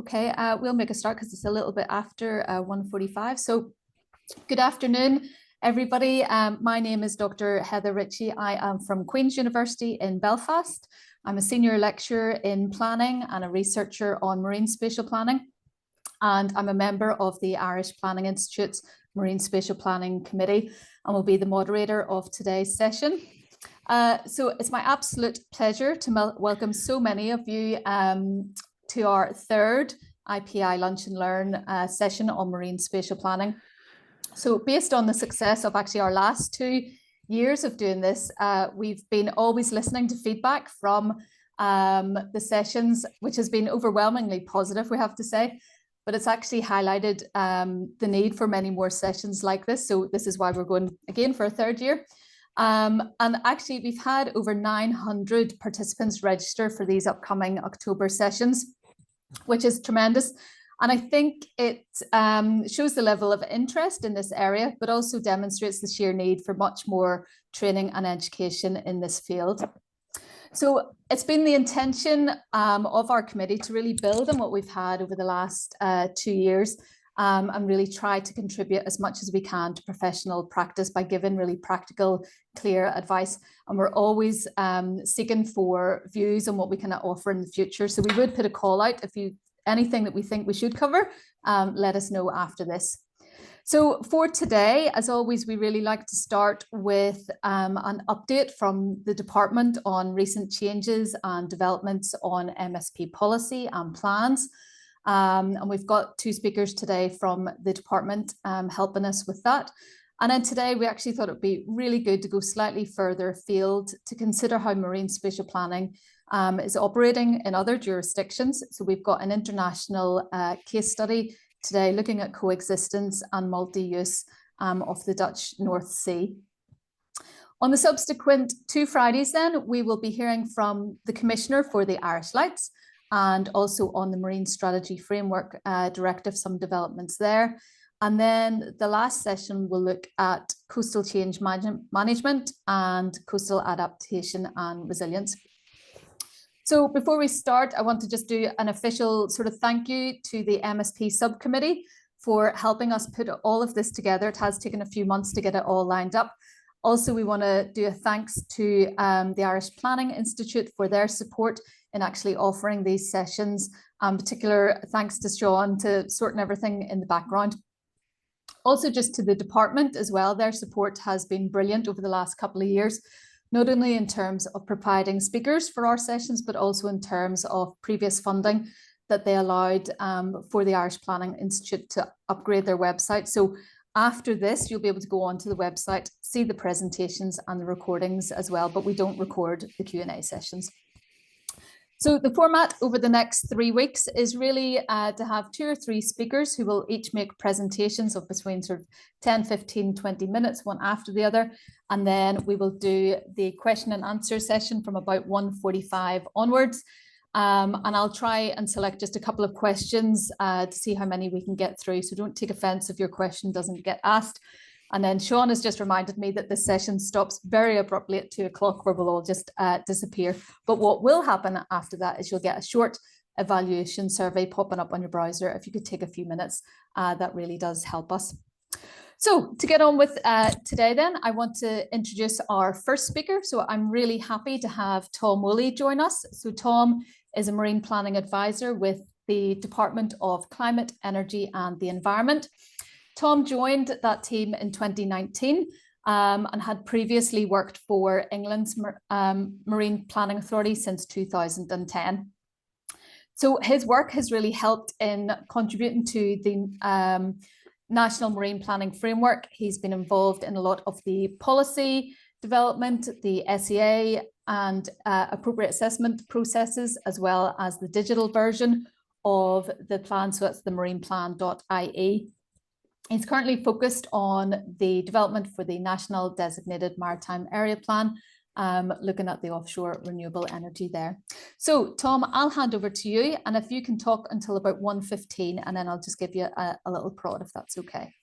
Okay, we'll make a start because it's a little bit after 1:45. So good afternoon, everybody. My name is Dr. Heather Ritchie. I am from Queen's University in Belfast. I'm a senior lecturer in planning and a researcher on marine spatial planning. And I'm a member of the Irish Planning Institute's Marine Spatial Planning Committee and will be the moderator of today's session. So it's my absolute pleasure to welcome so many of you to our third IPI Lunch and Learn session on marine spatial planning. So based on the success of actually our last 2 years of doing this, we've been always listening to feedback from the sessions, which has been overwhelmingly positive, we have to say. But it's actually highlighted the need for many more sessions like this. So this is why we're going again for a third year. And actually, we've had over 900 participants register for these upcoming October sessions, which is tremendous. And I think it shows the level of interest in this area, but also demonstrates the sheer need for much more training and education in this field. So it's been the intention of our committee to really build on what we've had over the last 2 years and really try to contribute as much as we can to professional practice by giving really practical, clear advice. And we're always seeking for views on what we can offer in the future. So we would put a call out if you anything that we think we should cover, let us know after this. So for today, as always, we really like to start with an update from the department on recent changes and developments on MSP policy and plans. And we've got 2 speakers today from the department helping us with that. And then today we actually thought it'd be really good to go slightly further afield to consider how marine spatial planning is operating in other jurisdictions. So we've got an international case study today looking at coexistence and multi-use of the Dutch North Sea. On the subsequent 2 Fridays then, we will be hearing from the Commissioner for the Irish Lights and also on the Marine Strategy Framework Directive, some developments there. And then the last session will look at coastal change management and coastal adaptation and resilience. So before we start, I want to just do an official sort of thank you to the MSP subcommittee for helping us put all of this together. It has taken a few months to get it all lined up. Also, we want to do a thanks to the Irish Planning Institute for their support in actually offering these sessions. Particular thanks to Sean to sorting everything in the background. Also, just to the department as well, their support has been brilliant over the last couple of years, not only in terms of providing speakers for our sessions, but also in terms of previous funding that they allowed for the Irish Planning Institute to upgrade their website. So after this, you'll be able to go onto the website, see the presentations and the recordings as well, but we don't record the Q&A sessions. So the format over the next 3 weeks is really to have 2 or 3 speakers who will each make presentations of between sort of 10, 15, 20 minutes, one after the other. And then we will do the question and answer session from about 1:45 onwards. And I'll try and select just a couple of questions to see how many we can get through. So don't take offense if your question doesn't get asked. And then Sean has just reminded me that this session stops very abruptly at 2 o'clock where we'll all just disappear. But what will happen after that is you'll get a short evaluation survey popping up on your browser. If you could take a few minutes, that really does help us. So to get on with today then, I want to introduce our first speaker. So I'm really happy to have Tom Woolley join us. So Tom is a marine planning advisor with the Department of Climate, Energy and the Environment. Tom joined that team in 2019 and had previously worked for England's Marine Planning Authority since 2010. So his work has really helped in contributing to the National Marine Planning Framework. He's been involved in a lot of the policy development, the SEA and appropriate assessment processes, as well as the digital version of the plan. So that's the marineplan.ie. He's currently focused on the development for the National Designated Maritime Area Plan, looking at the offshore renewable energy there. So Tom, I'll hand over to you, and if you can talk until about 1:15, and then I'll just give you a little prod if that's okay.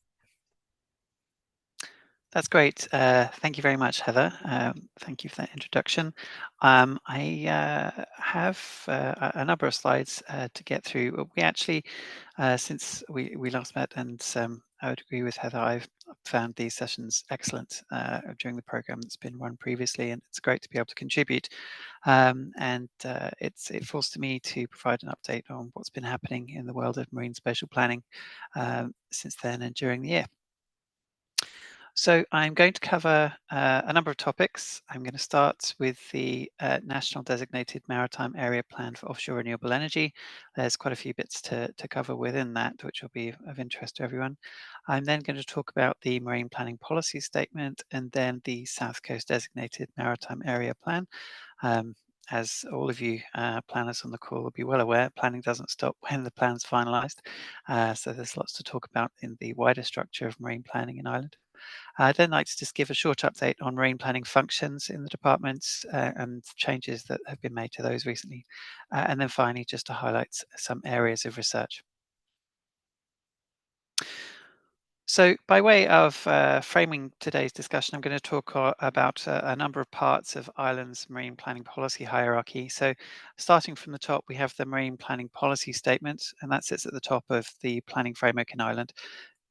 That's great. Thank you very much, Heather. Thank you for that introduction. I have a number of slides to get through. We actually, since we last met, and I would agree with Heather, I've found these sessions excellent during the program that's been run previously, and it's great to be able to contribute. It falls to me to provide an update on what's been happening in the world of marine spatial planning since then and during the year. So I'm going to cover a number of topics. I'm going to start with the National Designated Maritime Area Plan for Offshore Renewable Energy. There's quite a few bits to cover within that, which will be of interest to everyone. I'm then going to talk about the Marine Planning Policy Statement and then the South Coast Designated Maritime Area Plan. As all of you planners on the call will be well aware, planning doesn't stop when the plan's finalised. So there's lots to talk about in the wider structure of marine planning in Ireland. I'd then like to just give a short update on marine planning functions in the departments and changes that have been made to those recently. And then finally, just to highlight some areas of research. So by way of framing today's discussion, I'm going to talk about a number of parts of Ireland's marine planning policy hierarchy. So starting from the top, we have the Marine Planning Policy Statement, and that sits at the top of the planning framework in Ireland.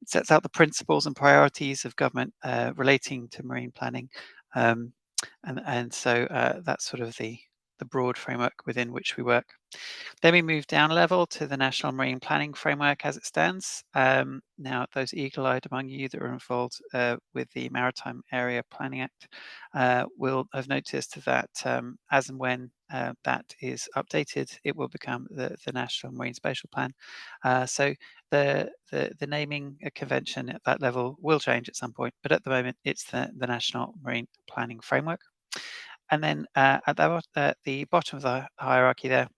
It sets out the principles and priorities of government relating to marine planning. So that's sort of the broad framework within which we work. Then we move down a level to the National Marine Planning Framework as it stands. Now, those eagle-eyed among you that are involved with the Maritime Area Planning Act will have noticed that as and when that is updated, it will become the National Marine Spatial Plan. So the naming convention at that level will change at some point, but at the moment it's the National Marine Planning Framework. And then at the bottom of the hierarchy there,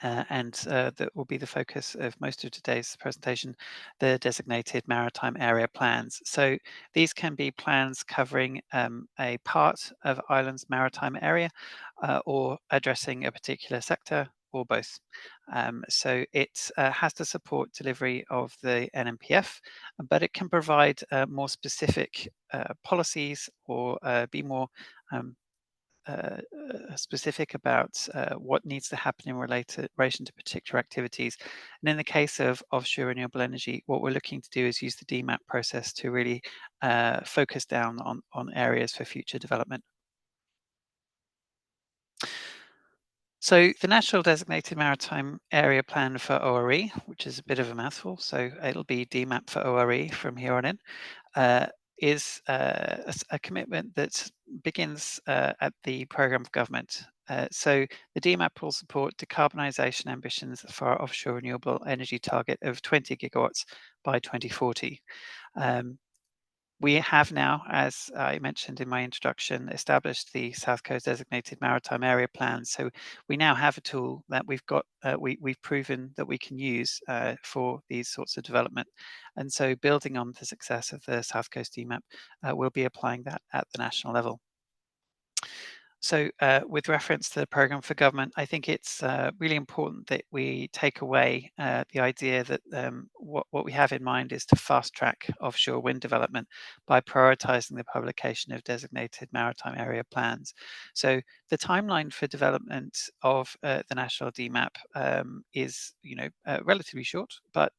that will be the focus of most of today's presentation, the designated maritime area plans. So these can be plans covering a part of Ireland's maritime area or addressing a particular sector or both. So it has to support delivery of the NMPF, but it can provide more specific policies or be more specific about what needs to happen in relation to particular activities. And in the case of offshore renewable energy, what we're looking to do is use the DMAP process to really focus down on areas for future development. So the National Designated Maritime Area Plan for ORE, which is a bit of a mouthful, so it'll be DMAP for ORE from here on in, is a commitment that begins at the programme of government. So the DMAP will support decarbonisation ambitions for our offshore renewable energy target of 20 gigawatts by 2040. We have now, as I mentioned in my introduction, established the South Coast Designated Maritime Area Plan. So we now have a tool that we've got, we've proven that we can use for these sorts of development. And so building on the success of the South Coast DMAP, we'll be applying that at the national level. So with reference to the programme for government, I think it's really important that we take away the idea that what we have in mind is to fast track offshore wind development by prioritising the publication of designated maritime area plans. So the timeline for development of the national DMAP is, relatively short, but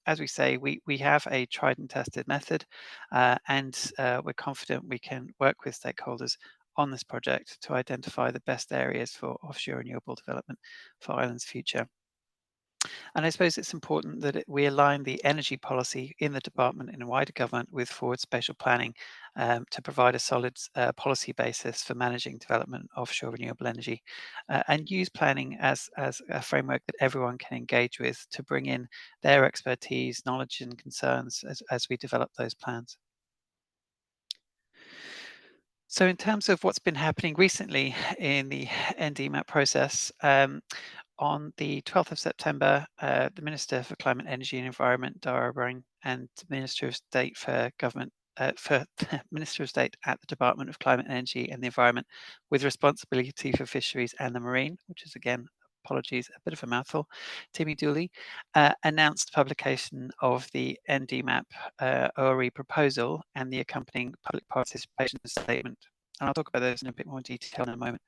as we say, we have a tried and tested method, and we're confident we can work with stakeholders on this project to identify the best areas for offshore renewable development for Ireland's future. And I suppose it's important that we align the energy policy in the department and wider government with forward spatial planning to provide a solid policy basis for managing development of offshore renewable energy and use planning as a framework that everyone can engage with to bring in their expertise, knowledge and concerns as we develop those plans. So in terms of what's been happening recently in the NDMAP process, on the 12th of September, the Minister for Climate, Energy and Environment, Dara O'Brien, and the Minister of State for Government, Minister of State at the Department of Climate, Energy and the Environment, with responsibility for fisheries and the marine, which is again apologies, a bit of a mouthful, Timmy Dooley, announced publication of the NDMAP ORE proposal and the accompanying public participation statement. And I'll talk about those in a bit more detail in a moment.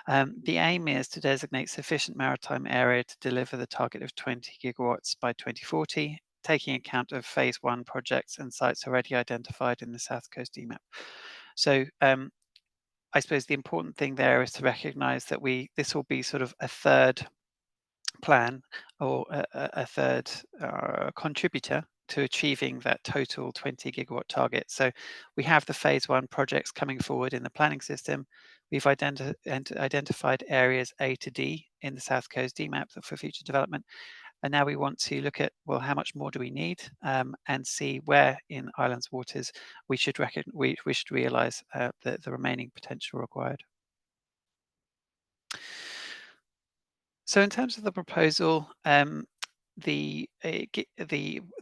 The aim is to designate sufficient maritime area to deliver the target of 20 gigawatts by 2040, taking account of phase 1 projects and sites already identified in the South Coast DMAP. So I suppose the important thing there is to recognise that this will be sort of a third plan or a third contributor to achieving that total 20 gigawatt target. So we have the phase 1 projects coming forward in the planning system. We've identified areas A to D in the South Coast DMAP for future development. And now we want to look at, well, how much more do we need, and see where in Ireland's waters we should realise the remaining potential required. So in terms of the proposal, the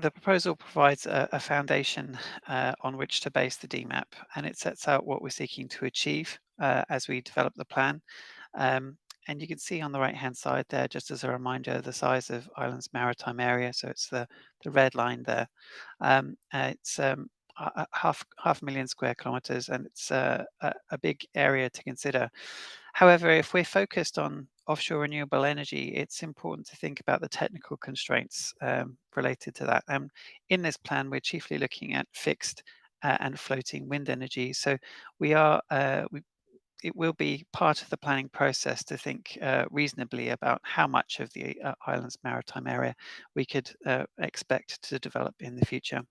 proposal provides a foundation on which to base the DMAP, and it sets out what we're seeking to achieve as we develop the plan. And you can see on the right-hand side there, just as a reminder, the size of Ireland's maritime area. So it's the red line there. It's half a million square kilometres, and it's a big area to consider. However, if we're focused on offshore renewable energy, it's important to think about the technical constraints related to that. In this plan, we're chiefly looking at fixed and floating wind energy. So it will be part of the planning process to think reasonably about how much of the island's maritime area we could expect to develop in the future.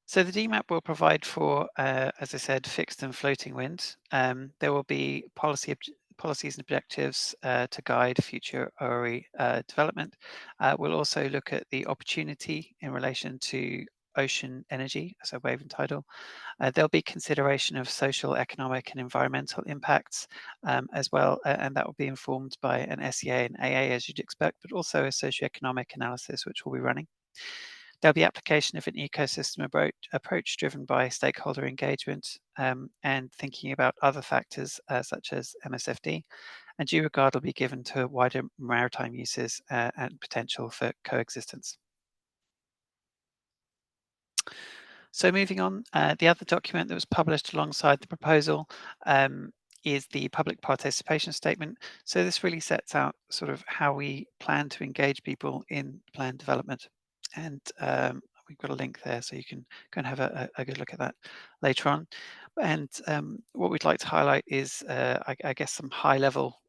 So the DMAP will provide for, as I said, fixed and floating wind. There will be policies and objectives to guide future ORE development. We'll also look at the opportunity in relation to ocean energy, so wave and tidal. There'll be consideration of social, economic and environmental impacts as well, and that will be informed by an SEA and AA as you'd expect, but also a socioeconomic analysis which we'll be running. There'll be application of an ecosystem approach driven by stakeholder engagement and thinking about other factors such as MSFD, and due regard will be given to wider maritime uses and potential for coexistence. So moving on, the other document that was published alongside the proposal is the public participation statement. So this really sets out sort of how we plan to engage people in plan development. And we've got a link there so you can go and have a good look at that later on. And what we'd like to highlight is, I guess, some high level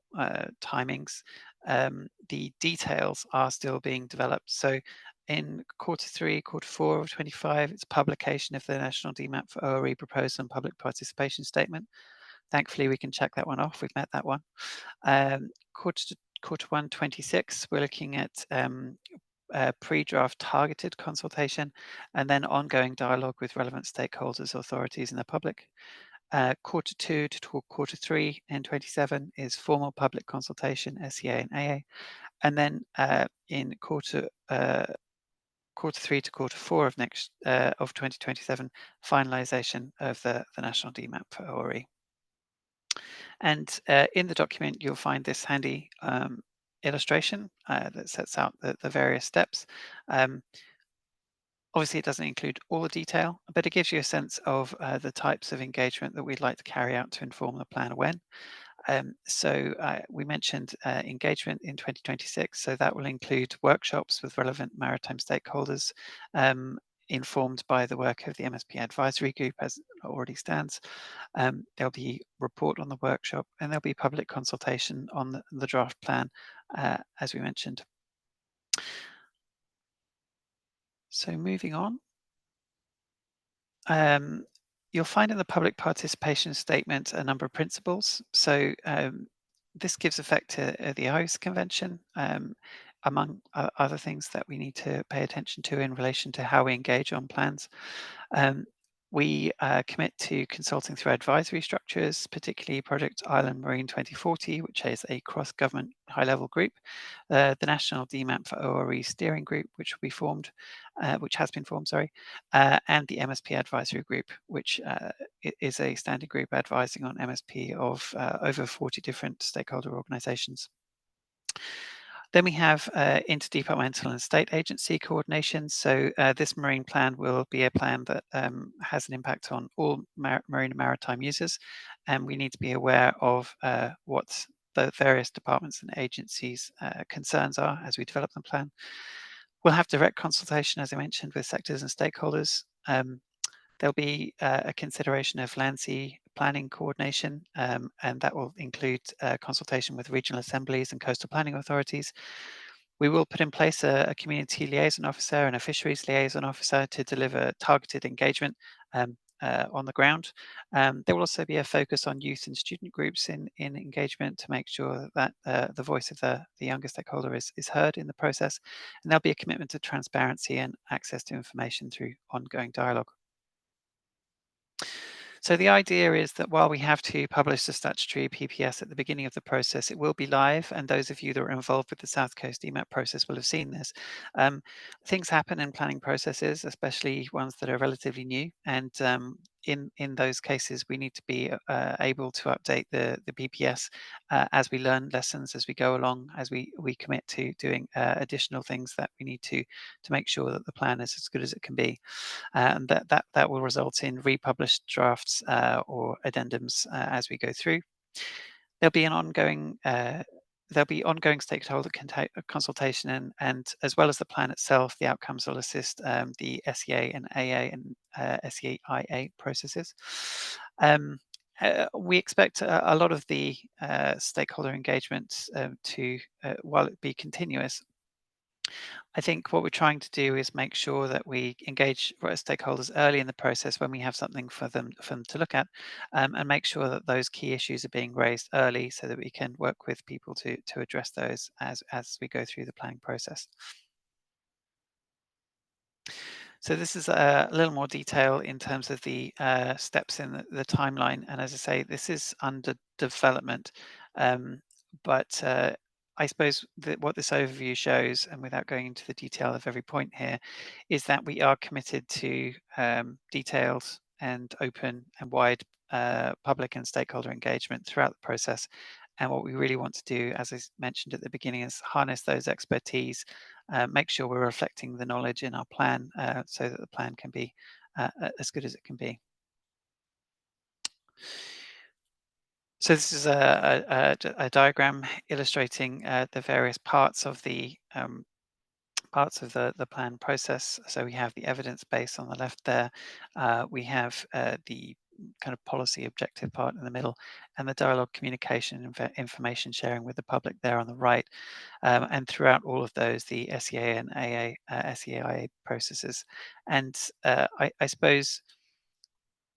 timings. The details are still being developed. So in Q3, Q4 of 25, it's publication of the National DMAP for ORE proposal and public participation statement. Thankfully, we can check that one off. We've met that one. Q1 26, we're looking at pre-draft targeted consultation and then ongoing dialogue with relevant stakeholders, authorities and the public. Q2 to Q3 in 27 is formal public consultation, SEA and AA. And then in Q3 to Q4 of 2027, finalisation of the national DMAP for ORE. And in the document, you'll find this handy illustration that sets out the various steps. Obviously, it doesn't include all the detail, but it gives you a sense of the types of engagement that we'd like to carry out to inform the plan when. So we mentioned engagement in 2026, so that will include workshops with relevant maritime stakeholders, informed by the work of the MSP advisory group as it already stands. There'll be report on the workshop and there'll be public consultation on the draft plan, as we mentioned. So moving on. You'll find in the public participation statement a number of principles. So this gives effect to the IOS Convention, among other things that we need to pay attention to in relation to how we engage on plans. We commit to consulting through advisory structures, particularly Project Island Marine 2040, which is a cross-government high-level group, the National DMAP for ORE Steering Group, which will be formed, which has been formed, sorry, and the MSP Advisory Group, which is a standing group advising on MSP of over 40 different stakeholder organisations. Then we have interdepartmental and state agency coordination. So this marine plan will be a plan that has an impact on all marine and maritime users, and we need to be aware of what the various departments and agencies' concerns are as we develop the plan. We'll have direct consultation, as I mentioned, with sectors and stakeholders. There'll be a consideration of land sea planning coordination, and that will include consultation with regional assemblies and coastal planning authorities. We will put in place a community liaison officer and a fisheries liaison officer to deliver targeted engagement on the ground. There will also be a focus on youth and student groups in engagement to make sure that the voice of the younger stakeholder is heard in the process. And there'll be a commitment to transparency and access to information through ongoing dialogue. So the idea is that while we have to publish the statutory PPS at the beginning of the process, it will be live, and those of you that are involved with the South Coast DMAP process will have seen this. Things happen in planning processes, especially ones that are relatively new, and in those cases, we need to be able to update the PPS as we learn lessons as we go along, as we commit to doing additional things that we need to make sure that the plan is as good as it can be. And that will result in republished drafts or addendums as we go through. There'll be an ongoing stakeholder consultation, and as well as the plan itself, the outcomes will assist the SEA and AA and SEIA processes. We expect a lot of the stakeholder engagement to, while it be continuous, I think what we're trying to do is make sure that we engage stakeholders early in the process when we have something for them to look at, and make sure that those key issues are being raised early so that we can work with people to address those as we go through the planning process. So this is a little more detail in terms of the steps in the timeline. And as I say, this is under development, but I suppose that what this overview shows, and without going into the detail of every point here, is that we are committed to detailed and open and wide public and stakeholder engagement throughout the process. And what we really want to do, as I mentioned at the beginning, is harness those expertise, make sure we're reflecting the knowledge in our plan so that the plan can be as good as it can be. So this is a diagram illustrating the various parts of the plan process. So we have the evidence base on the left there. We have the kind of policy objective part in the middle, and the dialogue, communication, and information sharing with the public there on the right. And throughout all of those, the SEA and SEIA processes. And I suppose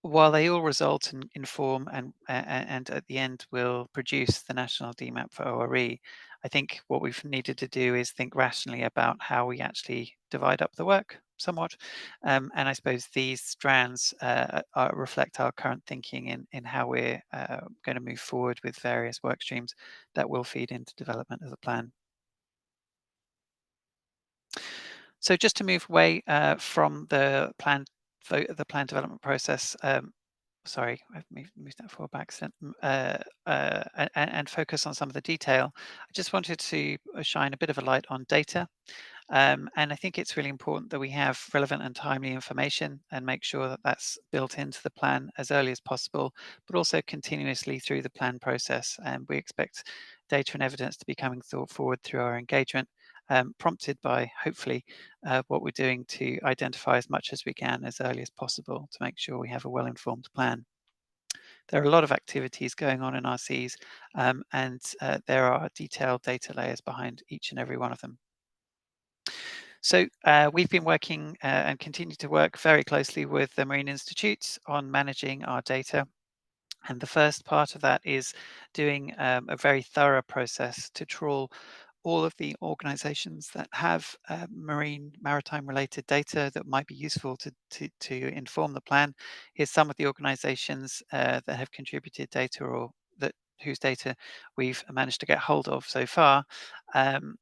while they all result and inform and at the end will produce the national DMAP for ORE, I think what we've needed to do is think rationally about how we actually divide up the work somewhat. And I suppose these strands reflect our current thinking in how we're going to move forward with various work streams that will feed into development of the plan. So just to move away from the plan development process, sorry, I've moved that forward by accident, and focus on some of the detail. I just wanted to shine a bit of a light on data. And I think it's really important that we have relevant and timely information and make sure that that's built into the plan as early as possible, but also continuously through the plan process. And we expect data and evidence to be coming forward through our engagement, prompted by, hopefully, what we're doing to identify as much as we can as early as possible to make sure we have a well-informed plan. There are a lot of activities going on in our seas, and there are detailed data layers behind each and every one of them. So we've been working and continue to work very closely with the Marine Institute on managing our data. And the first part of that is doing a very thorough process to trawl all of the organisations that have maritime related data that might be useful to inform the plan. Here's some of the organisations that have contributed data or whose data we've managed to get hold of so far. And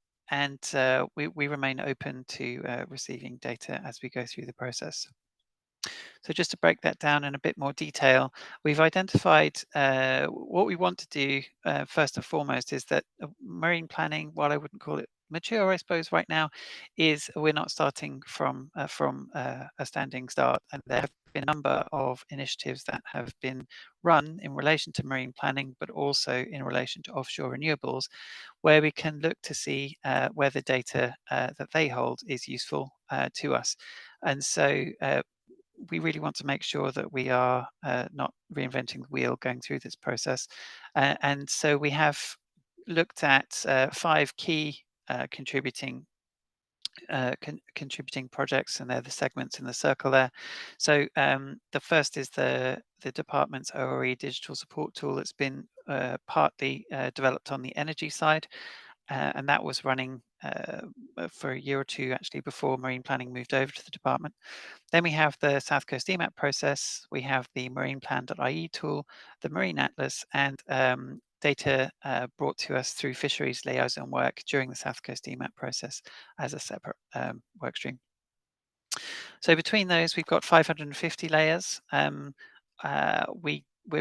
we remain open to receiving data as we go through the process. So just to break that down in a bit more detail, we've identified what we want to do first and foremost is that marine planning, while I wouldn't call it mature, I suppose right now, is we're not starting from a standing start, and there have been a number of initiatives that have been run in relation to marine planning, but also in relation to offshore renewables, where we can look to see where the data that they hold is useful to us. And so we really want to make sure that we are not reinventing the wheel going through this process. And so we have looked at 5 key contributing projects, and they're the segments in the circle there. So the first is the department's ORE digital support tool that's been partly developed on the energy side. And that was running for a year or two actually before marine planning moved over to the department. Then we have the South Coast DMAP process, we have the marineplan.ie tool, the Marine Atlas, and data brought to us through fisheries liaison work during the South Coast DMAP process as a separate work stream. So between those, we've got 550 layers. We're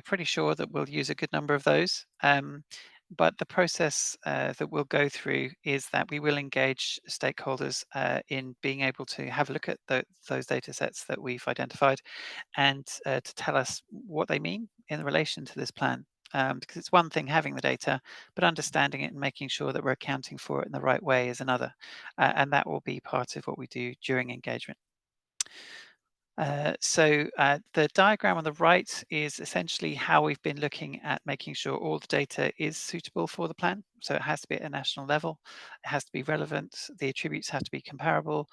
pretty sure that we'll use a good number of those. But the process that we'll go through is that we will engage stakeholders in being able to have a look at those data sets that we've identified and to tell us what they mean in relation to this plan. Because it's one thing having the data, but understanding it and making sure that we're accounting for it in the right way is another. And that will be part of what we do during engagement. So the diagram on the right is essentially how we've been looking at making sure all the data is suitable for the plan. So it has to be at a national level, it has to be relevant, the attributes have to be comparable.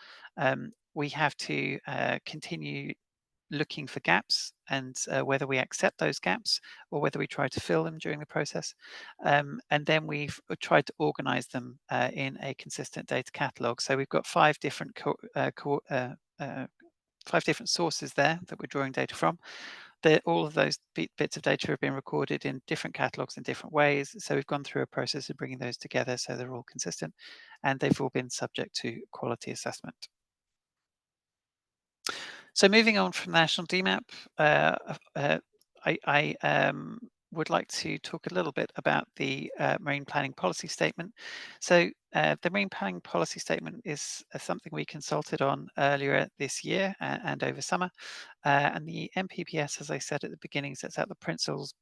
We have to continue looking for gaps and whether we accept those gaps or whether we try to fill them during the process. And then we've tried to organize them in a consistent data catalog. So we've got 5 different 5 different sources there that we're drawing data from. All of those bits of data have been recorded in different catalogs in different ways. So we've gone through a process of bringing those together so they're all consistent, and they've all been subject to quality assessment. So moving on from National DMAP, I would like to talk a little bit about the Marine Planning Policy Statement. So the Marine Planning Policy Statement is something we consulted on earlier this year and over summer. And the MPPS, as I said at the beginning, sets out the principles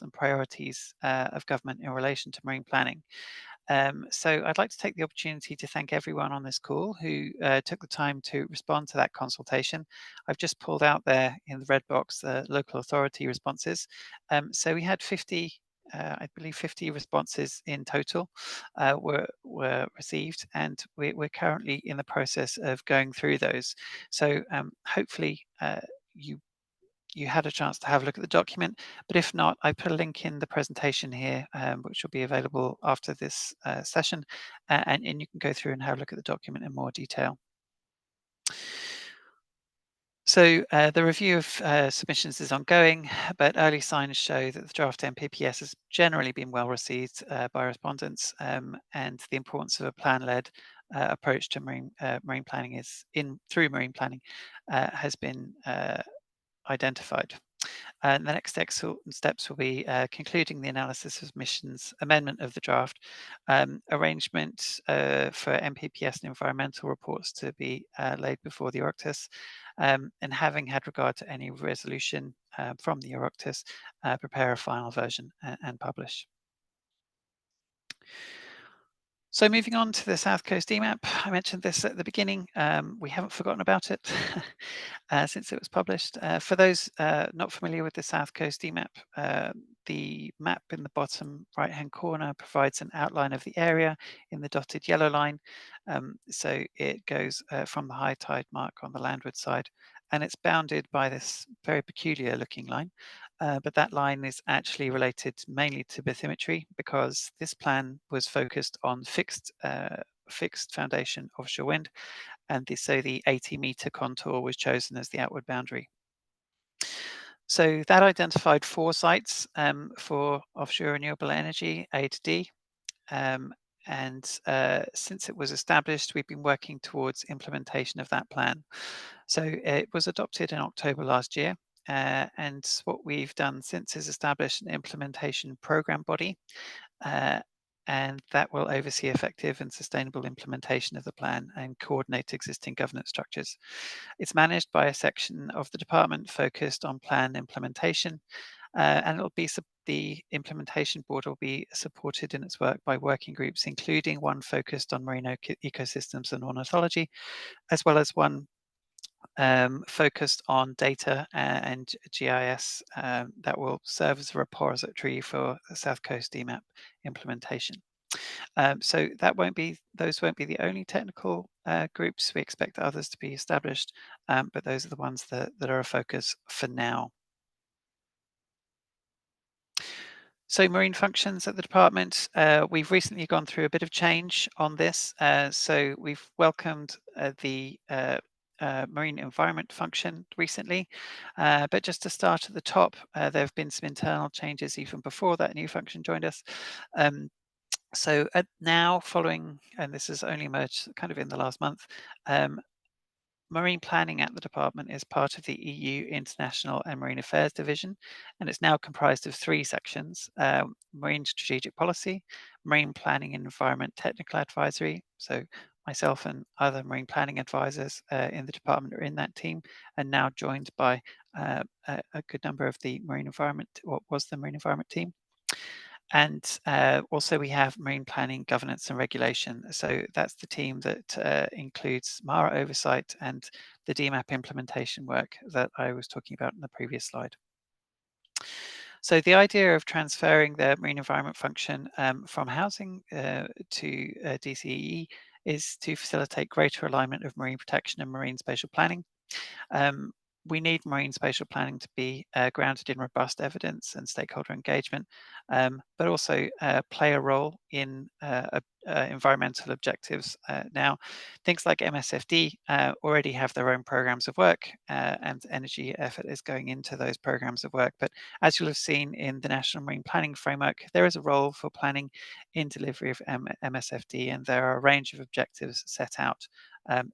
and priorities of government in relation to marine planning. So I'd like to take the opportunity to thank everyone on this call who took the time to respond to that consultation. I've just pulled out there in the red box the local authority responses. So we had 50, I believe 50 responses in total were received, and we're currently in the process of going through those. So hopefully you had a chance to have a look at the document, but if not, I put a link in the presentation here, which will be available after this session, and you can go through and have a look at the document in more detail. So the review of submissions is ongoing, but early signs show that the draft MPPS has generally been well received by respondents, and the importance of a plan-led approach to marine planning through marine planning has been identified. And the next steps will be concluding the analysis of submissions, amendment of the draft, arrangement for MPPS and environmental reports to be laid before the Oireachtas, and having had regard to any resolution from the Oireachtas, prepare a final version and publish. So moving on to the South Coast DMAP, I mentioned this at the beginning. We haven't forgotten about it since it was published. For those not familiar with the South Coast DMAP, the map in the bottom right-hand corner provides an outline of the area in the dotted yellow line. So it goes from the high tide mark on the landward side, and it's bounded by this very peculiar looking line. but that line is actually related mainly to bathymetry, because this plan was focused on fixed foundation offshore wind, and so the 80-meter contour was chosen as the outward boundary. So that identified 4 sites for offshore renewable energy, A to D. And since it was established, we've been working towards implementation of that plan. So it was adopted in October last year. And what we've done since is establish an implementation program body, and that will oversee effective and sustainable implementation of the plan and coordinate existing governance structures. It's managed by a section of the department focused on plan implementation, and it'll be the implementation board will be supported in its work by working groups, including one focused on marine ecosystems and ornithology, as well as one focused on data and GIS that will serve as a repository for the South Coast DMAP implementation. So those won't be the only technical groups. We expect others to be established, but those are the ones that are a focus for now. So marine functions at the department, we've recently gone through a bit of change on this. So we've welcomed the marine environment function recently, but just to start at the top, there have been some internal changes even before that new function joined us. So now following, and this has only emerged kind of in the last month, marine planning at the department is part of the EU International and Marine Affairs Division, and it's now comprised of 3 sections: marine strategic policy, marine planning and environment technical advisory. So myself and other marine planning advisors in the department are in that team, and now joined by a good number of the marine environment, what was the marine environment team. And also we have marine planning, governance and regulation. So that's the team that includes MARA oversight and the DMAP implementation work that I was talking about in the previous slide. So the idea of transferring the marine environment function from housing to DCE is to facilitate greater alignment of marine protection and marine spatial planning. We need marine spatial planning to be grounded in robust evidence and stakeholder engagement, but also play a role in environmental objectives. Now, things like MSFD already have their own programs of work, and energy effort is going into those programs of work. But as you'll have seen in the National Marine Planning Framework, there is a role for planning in delivery of MSFD, and there are a range of objectives set out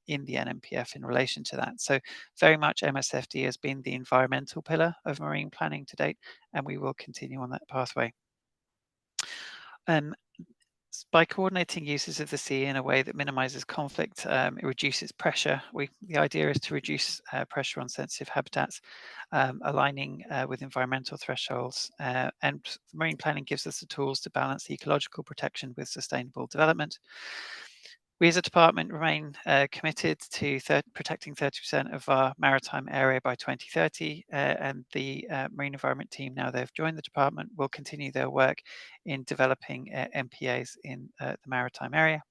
in the NMPF in relation to that. So very much MSFD has been the environmental pillar of marine planning to date, and we will continue on that pathway. By coordinating uses of the sea in a way that minimizes conflict, it reduces pressure. The idea is to reduce pressure on sensitive habitats, aligning with environmental thresholds, and marine planning gives us the tools to balance ecological protection with sustainable development. We as a department remain committed to protecting 30% of our maritime area by 2030, and the marine environment team, now they've joined the department, will continue their work in developing MPAs in the maritime area.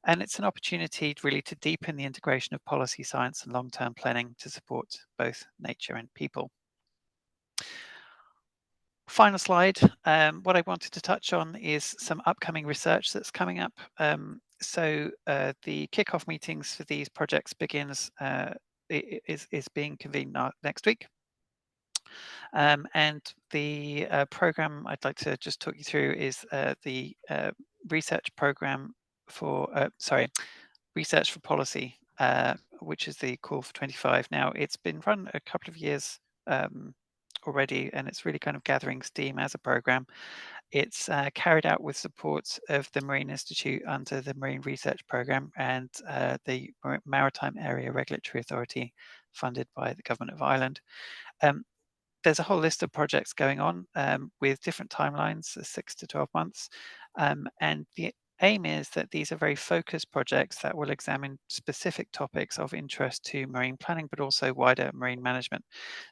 And it's an opportunity really to deepen the integration of policy science and long-term planning to support both nature and people. Final slide. What I wanted to touch on is some upcoming research that's coming up. So the kickoff meetings for these projects is being convened next week. And the program I'd like to just talk you through is the research program for, research for policy, which is the call for 25. Now, it's been run a couple of years already, and it's really kind of gathering steam as a program. It's carried out with support of the Marine Institute under the Marine Research Programme and the Maritime Area Regulatory Authority, funded by the Government of Ireland. There's a whole list of projects going on with different timelines, 6 to 12 months. And the aim is that these are very focused projects that will examine specific topics of interest to marine planning, but also wider marine management.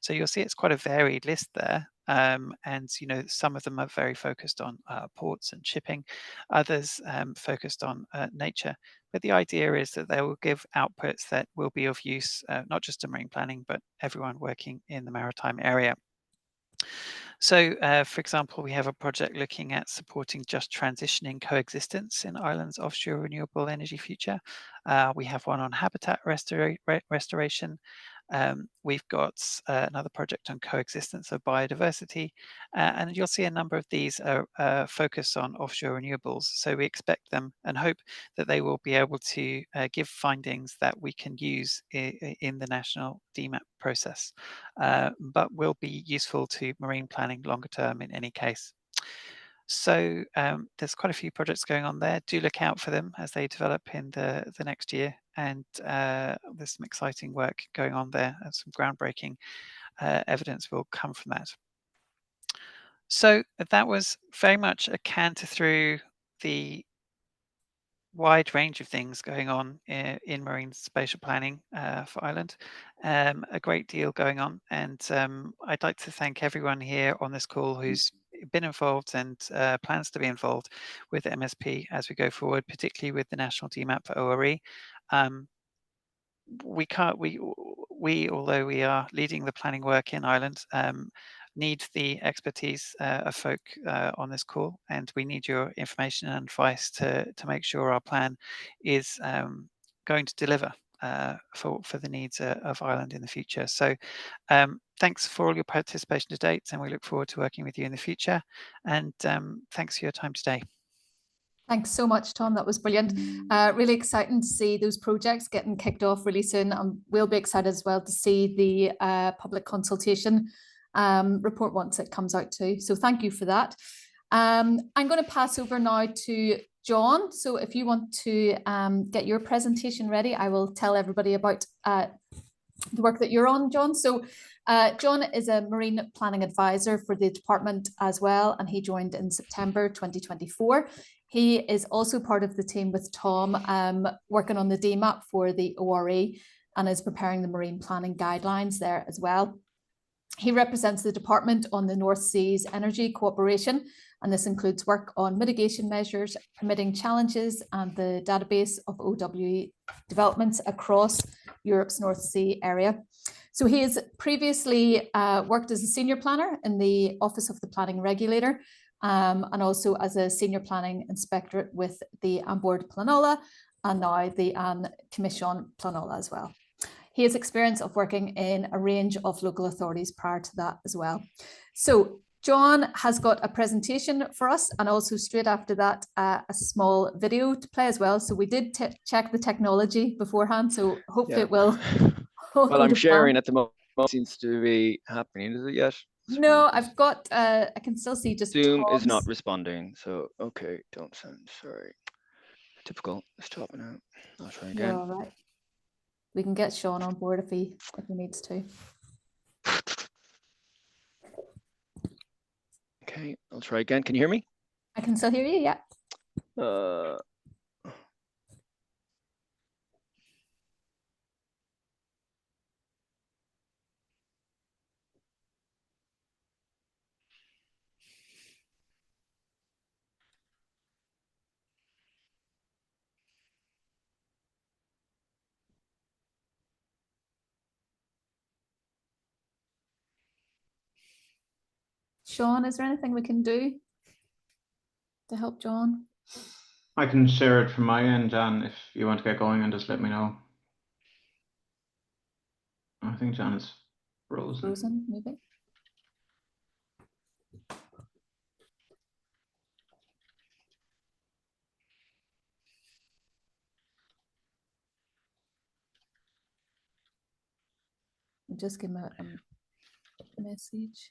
So you'll see it's quite a varied list there. And some of them are very focused on ports and shipping, others focused on nature. But the idea is that they will give outputs that will be of use, not just to marine planning, but everyone working in the maritime area. So, for example, we have a project looking at supporting just transitioning coexistence in Ireland's offshore renewable energy future. We have one on habitat restoration. We've got another project on coexistence of biodiversity, and you'll see a number of these focus on offshore renewables. So we expect them and hope that they will be able to give findings that we can use in the national DMAP process, but will be useful to marine planning longer term in any case. So there's quite a few projects going on there. Do look out for them as they develop in the next year. And there's some exciting work going on there, and some groundbreaking evidence will come from that. So that was very much a canter through the wide range of things going on in marine spatial planning for Ireland. A great deal going on, and I'd like to thank everyone here on this call who's been involved and plans to be involved with MSP as we go forward, particularly with the National DMAP for ORE. We, although we are leading the planning work in Ireland, need the expertise of folk on this call, and we need your information and advice to make sure our plan is going to deliver for the needs of Ireland in the future. So thanks for all your participation to date, and we look forward to working with you in the future, and thanks for your time today. Thanks so much, Tom. That was brilliant. Really exciting to see those projects getting kicked off really soon. And we'll be excited as well to see the public consultation report once it comes out too. So thank you for that. I'm going to pass over now to John. So if you want to get your presentation ready, I will tell everybody about the work that you're on, John. So John is a marine planning advisor for the department as well, and he joined in September 2024. He is also part of the team with Tom working on the DMAP for the ORE and is preparing the marine planning guidelines there as well. He represents the department on the North Seas Energy Cooperation, and this includes work on mitigation measures, permitting challenges, and the database of OWE developments across Europe's North Sea area. So he has previously worked as a senior planner in the Office of the Planning Regulator, and also as a senior planning inspectorate with the An Bord Pleanála and now the An Comisión Pleanála as well. He has experience of working in a range of local authorities prior to that as well. So John has got a presentation for us, and also straight after that, a small video to play as well. So we did check the technology beforehand, so hopefully it will. Well, I'm sharing at the moment. Seems to be happening. Is it yet? No, I've got, I can still see just Zoom Tom's. is not responding. So, okay, don't send, sorry. Typical, stop now. I'll try again. You're all right. We can get Sean on board if he needs to. Okay, I'll try again. Can you hear me? I can still hear you, yeah. Sean, is there anything we can do to help John? I can share it from my end, Jan, if you want to get going, and just let me know. I think Jan is frozen. Frozen, maybe. I'll just give him a message.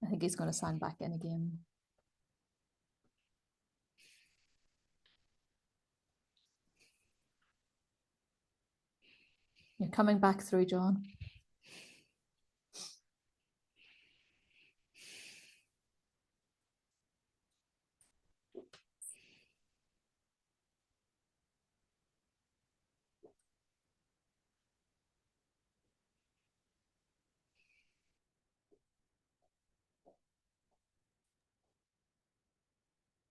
I think he's going to sign back in again. You're coming back through, John.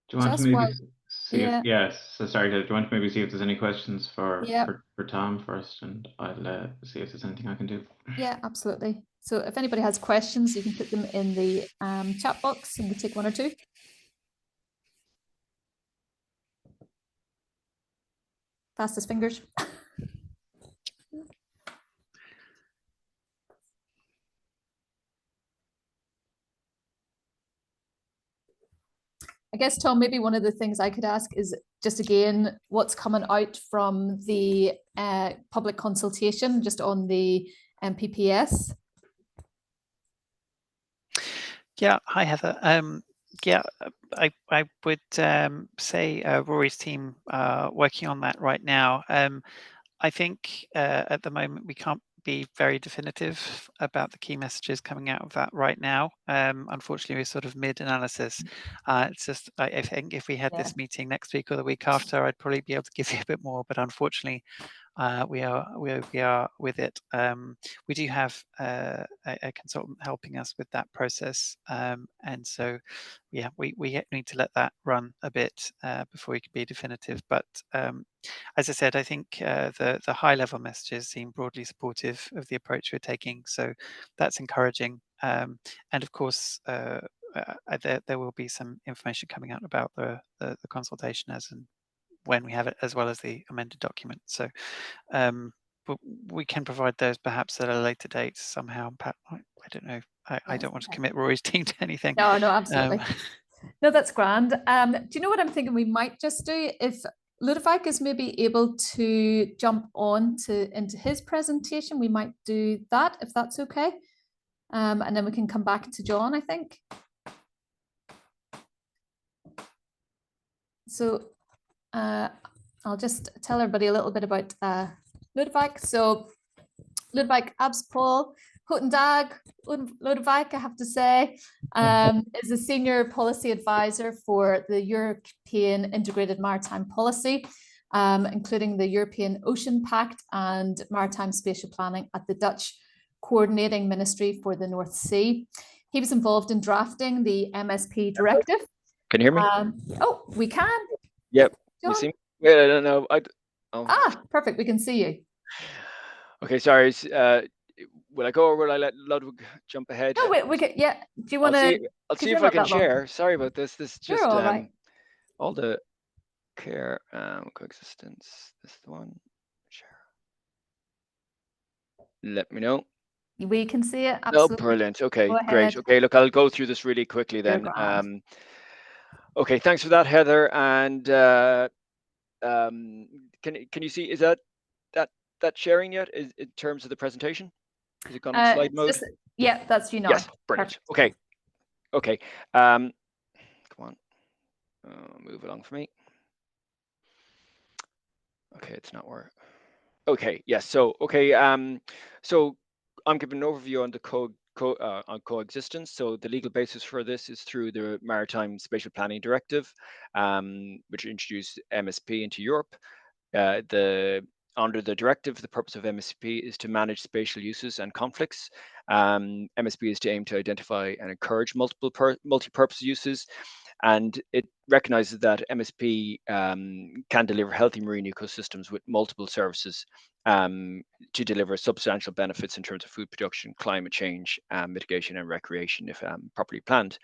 Do you want to Just maybe while, see if, yeah, yes, so sorry, do you want to maybe see if there's any questions for yeah, Tom first, and I'll see if there's anything I can do. yeah, absolutely. So if anybody has questions, you can put them in the chat box and we'll take one or two. Fastest fingers. I guess, Tom, maybe one of the things I could ask is just again, what's coming out from the public consultation just on the PPS? Yeah, hi Heather. Yeah, I would say Rory's team working on that right now. I think at the moment we can't be very definitive about the key messages coming out of that right now. Unfortunately, we're sort of mid-analysis. It's just, I think if we had this meeting next week or the week after, I'd probably be able to give you a bit more, but unfortunately, we are with it. We do have a consultant helping us with that process, and so yeah, we need to let that run a bit before we can be definitive. But as I said, I think the high level messages seem broadly supportive of the approach we're taking, so that's encouraging. And of course, there will be some information coming out about the consultation as and when we have it, as well as the amended document. So but we can provide those perhaps at a later date somehow. I don't know. I don't want to commit Rory's team to anything. No, absolutely. No, that's grand. Do you know what I'm thinking we might just do? If Lodewijk is maybe able to jump on into his presentation, we might do that, if that's okay. And then we can come back to John, I think. So I'll just tell everybody a little bit about Lodewijk. So Lodewijk Abspoel, Guten Tag, Lodewijk, I have to say, is a senior policy advisor for the European Integrated Maritime Policy, including the European Ocean Pact and Maritime Spatial Planning at the Dutch Coordinating Ministry for the North Sea. He was involved in drafting the MSP directive. Can you hear me? Oh, we can. Yep. John? You see me? Wait, I don't know. Perfect. We can see you. Okay, sorry. Will I go or will I let Lodewijk jump ahead? No, we can. Yeah. Do you want to? I'll see if I can share. Sorry about this. This is just all right. all the care coexistence. This is the one. Share. Let me know. We can see it. Absolutely. Oh, brilliant. Okay, great. Okay, look, I'll go through this really quickly then. Okay, thanks for that, Heather. And can you see? Is that sharing yet? In terms of the presentation? Is it gone in slide mode? Yeah, that's you now. Yes, brilliant. Perfect. Okay. Come on. Move along for me. Okay, it's not working. Okay, yes. So so I'm giving an overview on the on coexistence. So the legal basis for this is through the Maritime Spatial Planning Directive, which introduced MSP into Europe. Under the directive, the purpose of MSP is to manage spatial uses and conflicts. MSP is to aim to identify and encourage multi-purpose uses, and it recognizes that MSP can deliver healthy marine ecosystems with multiple services to deliver substantial benefits in terms of food production, climate change, mitigation, and recreation if properly planned.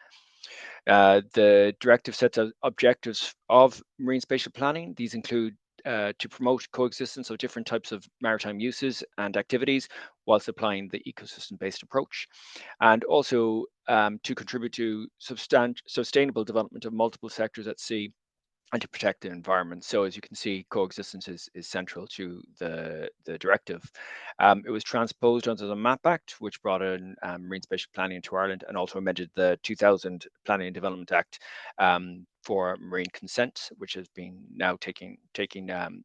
The directive sets out objectives of marine spatial planning. These include to promote coexistence of different types of maritime uses and activities whilst applying the ecosystem-based approach, and also to contribute to sustainable development of multiple sectors at sea and to protect the environment. So as you can see, coexistence is central to the directive. It was transposed under the MAP Act, which brought in marine spatial planning into Ireland, and also amended the 2000 Planning and Development Act for marine consent, which has been now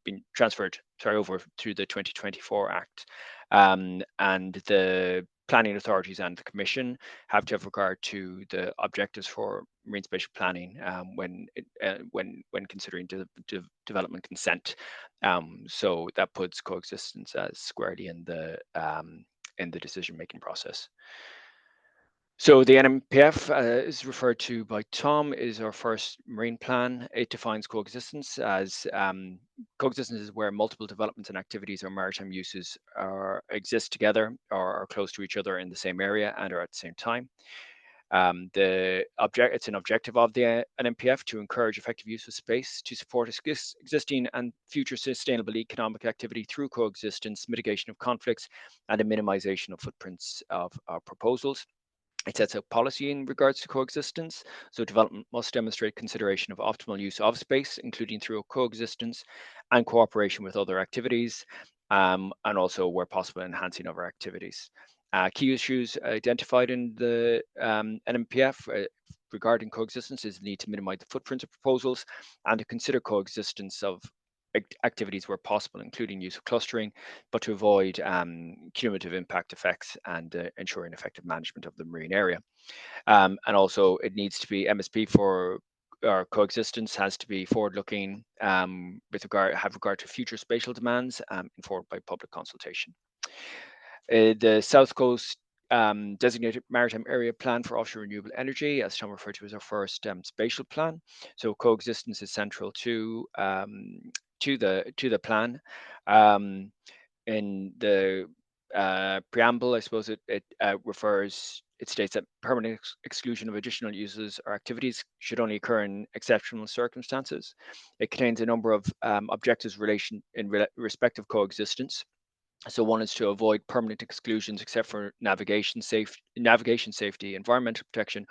been transferred over through the 2024 Act. And the planning authorities and the Commission have to have regard to the objectives for marine spatial planning when considering development consent. So that puts coexistence as squarely in the decision-making process. So the NMPF is referred to by Tom, is our first marine plan. It defines coexistence as coexistence is where multiple developments and activities or maritime uses exist together or are close to each other in the same area and are at the same time. It's an objective of the NMPF to encourage effective use of space to support existing and future sustainable economic activity through coexistence, mitigation of conflicts, and a minimization of footprints of our proposals. It sets out policy in regards to coexistence. So development must demonstrate consideration of optimal use of space, including through coexistence and cooperation with other activities, and also where possible, enhancing other activities. Key issues identified in the NMPF regarding coexistence is the need to minimize the footprint of proposals and to consider coexistence of activities where possible, including use of clustering, but to avoid cumulative impact effects and ensuring effective management of the marine area. And also it needs to be MSP for our coexistence has to be forward-looking have regard to future spatial demands informed by public consultation. The South Coast designated maritime area plan for offshore renewable energy, as Tom referred to, as our first spatial plan. So coexistence is central to the plan. In the preamble, I suppose it states that permanent exclusion of additional uses or activities should only occur in exceptional circumstances. It contains a number of objectives in respect of coexistence. So one is to avoid permanent exclusions except for navigation safety, environmental protection,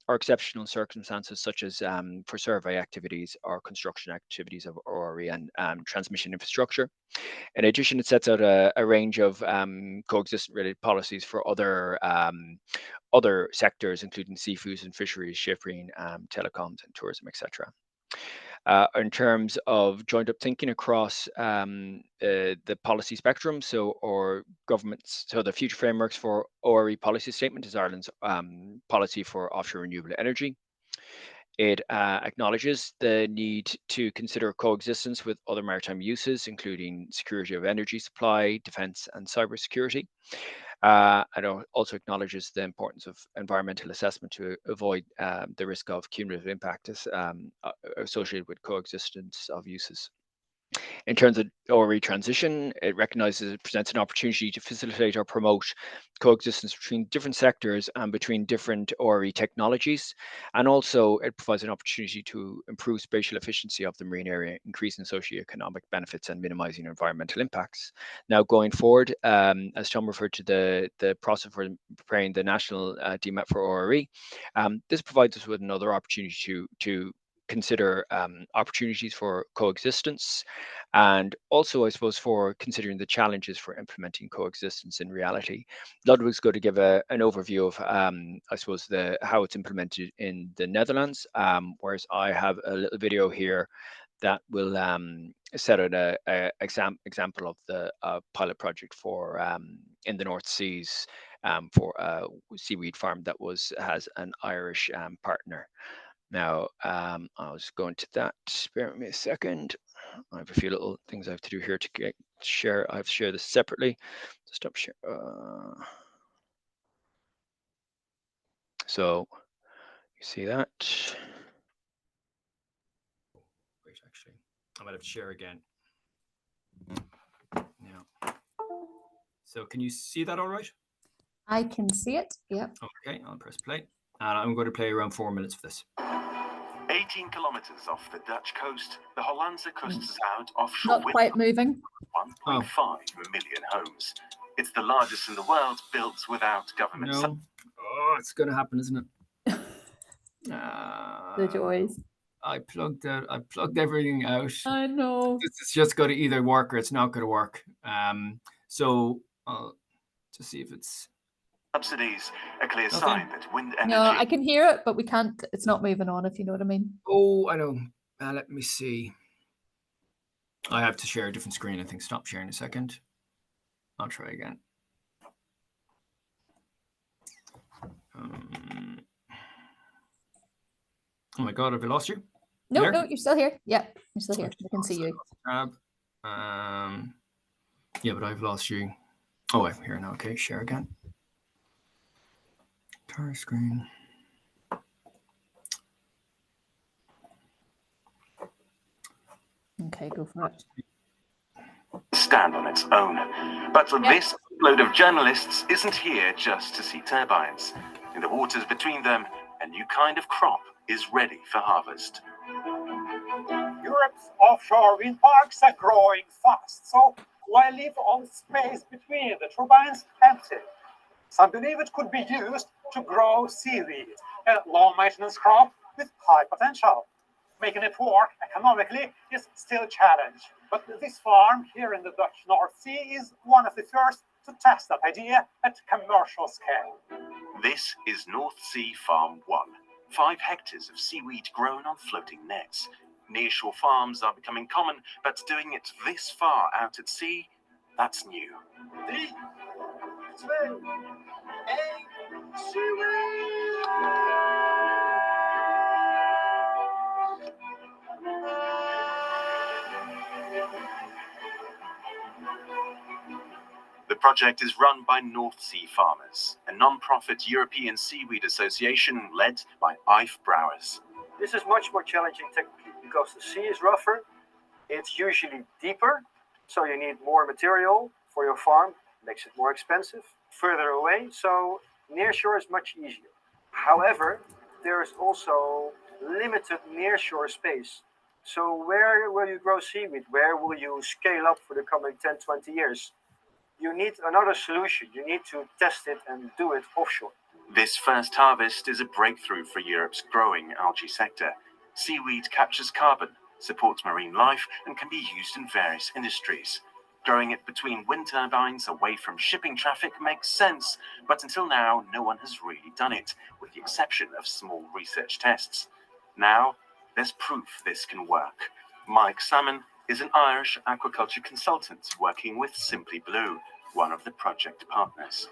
or exceptional circumstances such as for survey activities or construction activities of ORE and transmission infrastructure. In addition, it sets out a range of coexistence-related policies for other sectors, including seafoods and fisheries, shipping, telecoms, and tourism, etc. In terms of joined up thinking across the policy spectrum, or governments, so the future frameworks for ORE policy statement is Ireland's policy for offshore renewable energy. It acknowledges the need to consider coexistence with other maritime uses, including security of energy supply, defence, and cybersecurity. And also acknowledges the importance of environmental assessment to avoid the risk of cumulative impact associated with coexistence of uses. In terms of ORE transition, it recognises it presents an opportunity to facilitate or promote coexistence between different sectors and between different ORE technologies. And also it provides an opportunity to improve spatial efficiency of the marine area, increasing socioeconomic benefits and minimising environmental impacts. Now going forward, as Tom referred to the process for preparing the national DMAP for ORE, this provides us with another opportunity to consider opportunities for coexistence, and also, I suppose, for considering the challenges for implementing coexistence in reality. Lodewijk's going to give an overview of, I suppose, how it's implemented in the Netherlands, whereas I have a little video here that will set out an example of the pilot project for in the North Seas for a seaweed farm that has an Irish partner. Now, I'll just go into that. Bear with me a second. I have a few little things I have to do here to share. I have to share this separately. Stop share. So you see that? Wait, actually, I might have to share again. Yeah. So can you see that all right? I can see it. Yep. Okay, I'll press play. And I'm going to play around 4 minutes of this. 18 kilometers off the Dutch coast, the Hollandse Kustzout offshore. Not quite moving. 1.5 million homes. It's the largest in the world, built without government. No. Oh, it's going to happen, isn't it? The joys. I plugged everything out. I know. It's just going to either work or it's not going to work. So I'll just see if it's subsidies, a clear sign that wind energy. No, I can hear it, but we can't. It's not moving on, if you know what I mean. Oh, I know. Let me see. I have to share a different screen. I think. Stop sharing a second. I'll try again. Oh my God, have I lost you? No, no, you're still here. Yeah, you're still here. I can see you. Yeah, but I've lost you. Oh, I'm here now. Okay, share again. Entire screen. Okay, go for it. Stand on its own. But this load of journalists isn't here just to see turbines. In the waters between them, a new kind of crop is ready for harvest. Europe's offshore wind parks are growing fast, so why leave all the space between the turbines empty? Some believe it could be used to grow seaweed, a low-maintenance crop with high potential. Making it work economically is still a challenge, but this farm here in the Dutch North Sea is one of the first to test that idea at commercial scale. This is North Sea Farm 1. 5 hectares of seaweed grown on floating nets. Nearshore farms are becoming common, but doing it this far out at sea, that's new. 3, 2, 1, seaweed! The project is run by North Sea Farmers, a non-profit European seaweed association led by Yves Brouwers. This is much more challenging technically because the sea is rougher, it's usually deeper, so you need more material for your farm, makes it more expensive, further away, so nearshore is much easier. However, there is also limited nearshore space. So where will you grow seaweed? Where will you scale up for the coming 10, 20 years? You need another solution. You need to test it and do it offshore. This first harvest is a breakthrough for Europe's growing algae sector. Seaweed captures carbon, supports marine life, and can be used in various industries. Growing it between wind turbines away from shipping traffic makes sense, but until now, no one has really done it, with the exception of small research tests. Now, there's proof this can work. Mike Salmon is an Irish aquaculture consultant working with Simply Blue, one of the project partners.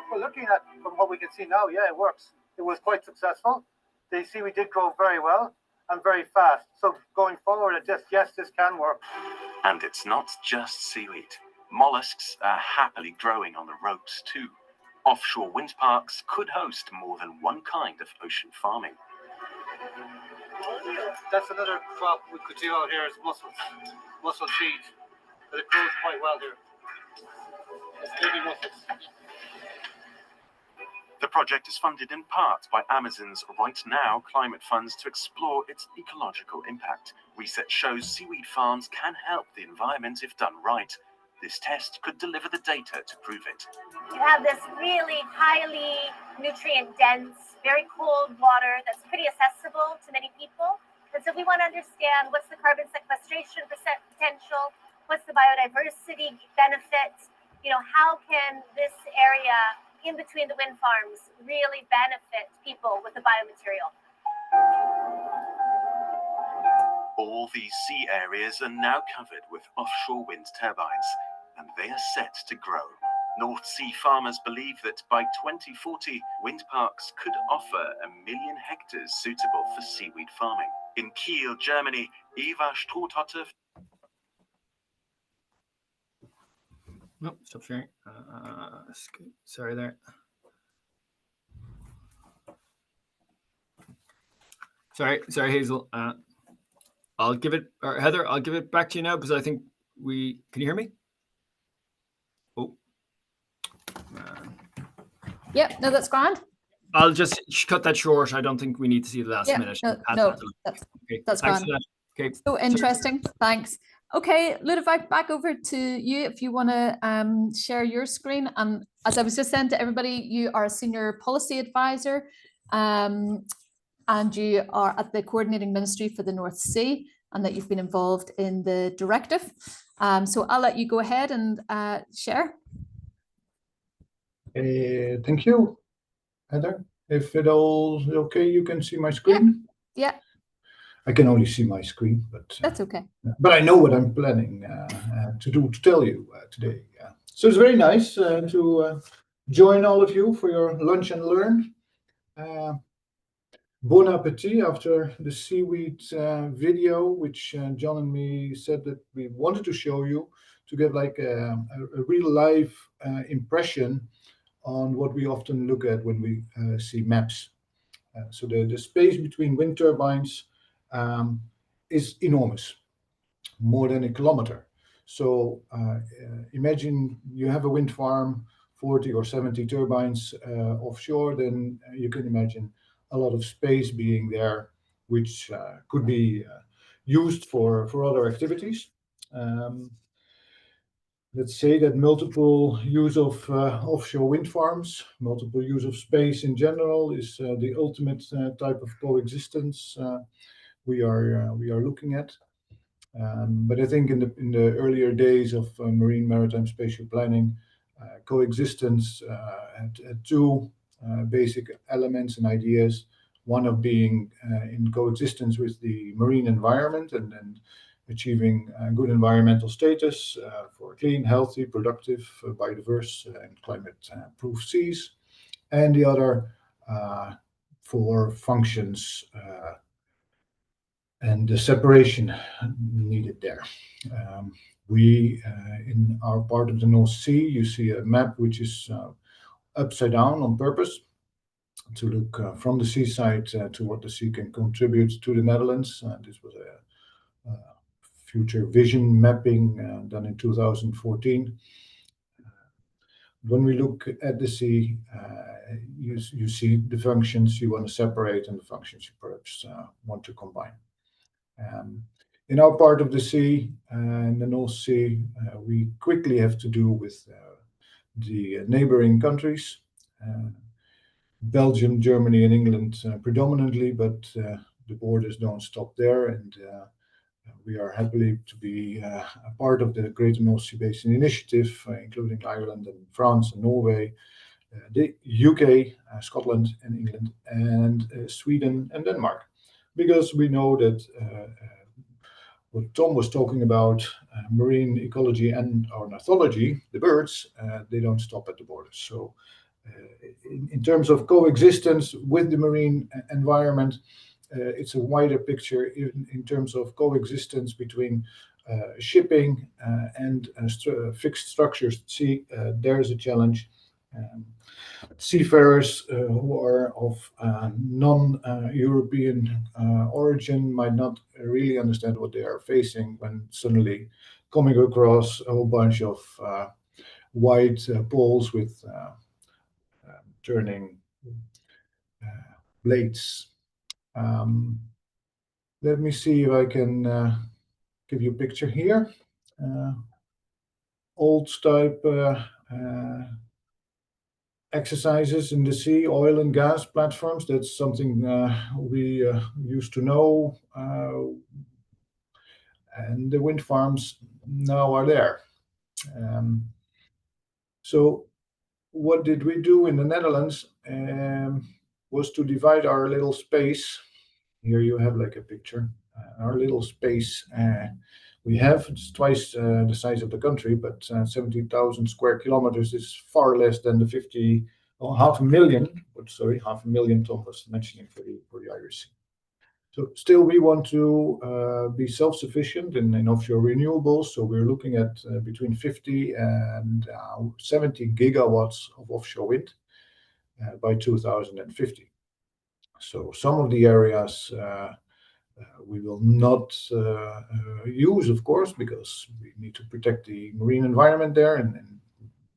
Well, looking at from what we can see now, yeah, it works. It was quite successful. The seaweed did grow very well and very fast. So going forward, yes, this can work. And it's not just seaweed. Mollusks are happily growing on the ropes too. Offshore wind parks could host more than one kind of ocean farming. That's another crop we could do out here is mussel seed. But it grows quite well here. It's baby mussels. The project is funded in part by Amazon's Right Now climate funds to explore its ecological impact. Research shows seaweed farms can help the environment if done right. This test could deliver the data to prove it. You have this really highly nutrient-dense, very cold water that's pretty accessible to many people. And so we want to understand what's the carbon sequestration potential, what's the biodiversity benefit, how can this area in between the wind farms really benefit people with the biomaterial. All these sea areas are now covered with offshore wind turbines, and they are set to grow. North Sea farmers believe that by 2040, wind parks could offer 1 million hectares suitable for seaweed farming. In Kiel, Germany, Eva Stroothotter. Nope, stop sharing. Sorry there. Sorry, Hazel. I'll give it, or Heather, I'll give it back to you now because I think can you hear me? Oh. Yep, no, that's grand. I'll just cut that short. I don't think we need to see the last minute. No, that's grand. Okay. So interesting. Thanks. Okay, Lodewijk, back over to you if you want to share your screen. And as I was just saying to everybody, you are a senior policy advisor and you are at the coordinating ministry for the North Sea, and that you've been involved in the directive. So I'll let you go ahead and share. Thank you, Heather. If it all is okay, you can see my screen? Yeah. I can only see my screen, but that's okay. But I know what I'm planning to tell you today. So it's very nice to join all of you for your lunch and learn. Bon appetit after the seaweed video, which John and me said that we wanted to show you to get like a real life impression on what we often look at when we see maps. So the space between wind turbines is enormous, more than a kilometer. So imagine you have a wind farm, 40 or 70 turbines offshore, then you can imagine a lot of space being there, which could be used for other activities. Let's say that multiple use of offshore wind farms, multiple use of space in general is the ultimate type of coexistence we are looking at. But I think in the earlier days of marine maritime spatial planning, coexistence had two basic elements and ideas. One of being in coexistence with the marine environment and achieving good environmental status for clean, healthy, productive, biodiverse, and climate-proof seas, and the other for functions and the separation needed there. We, in our part of the North Sea, you see a map which is upside down on purpose to look from the seaside to what the sea can contribute to the Netherlands. This was a future vision mapping done in 2014. When we look at the sea, you see the functions you want to separate and the functions you perhaps want to combine. In our part of the sea, in the North Sea, we quickly have to do with the neighboring countries, Belgium, Germany, and England predominantly, but the borders don't stop there, and we are happy to be a part of the Greater North Sea Basin Initiative, including Ireland and France and Norway, the UK, Scotland and England, and Sweden and Denmark, because we know that what Tom was talking about, marine ecology and ornithology, the birds, they don't stop at the borders. So in terms of coexistence with the marine environment, it's a wider picture in terms of coexistence between shipping and fixed structures at sea. There's a challenge. Seafarers who are of non-European origin might not really understand what they are facing when suddenly coming across a whole bunch of white poles with turning blades. Let me see if I can give you a picture here. Old type exercises in the sea, oil and gas platforms. That's something we used to know. And the wind farms now are there. So what did we do in the Netherlands was to divide our little space. Here you have like a picture. Our little space we have, it's twice the size of the country, but 70,000 square kilometers is far less than the 500,000 Tom was mentioning for the Irish Sea. So still we want to be self-sufficient in offshore renewables. So we're looking at between 50 and 70 gigawatts of offshore wind by 2050. So some of the areas we will not use, of course, because we need to protect the marine environment there and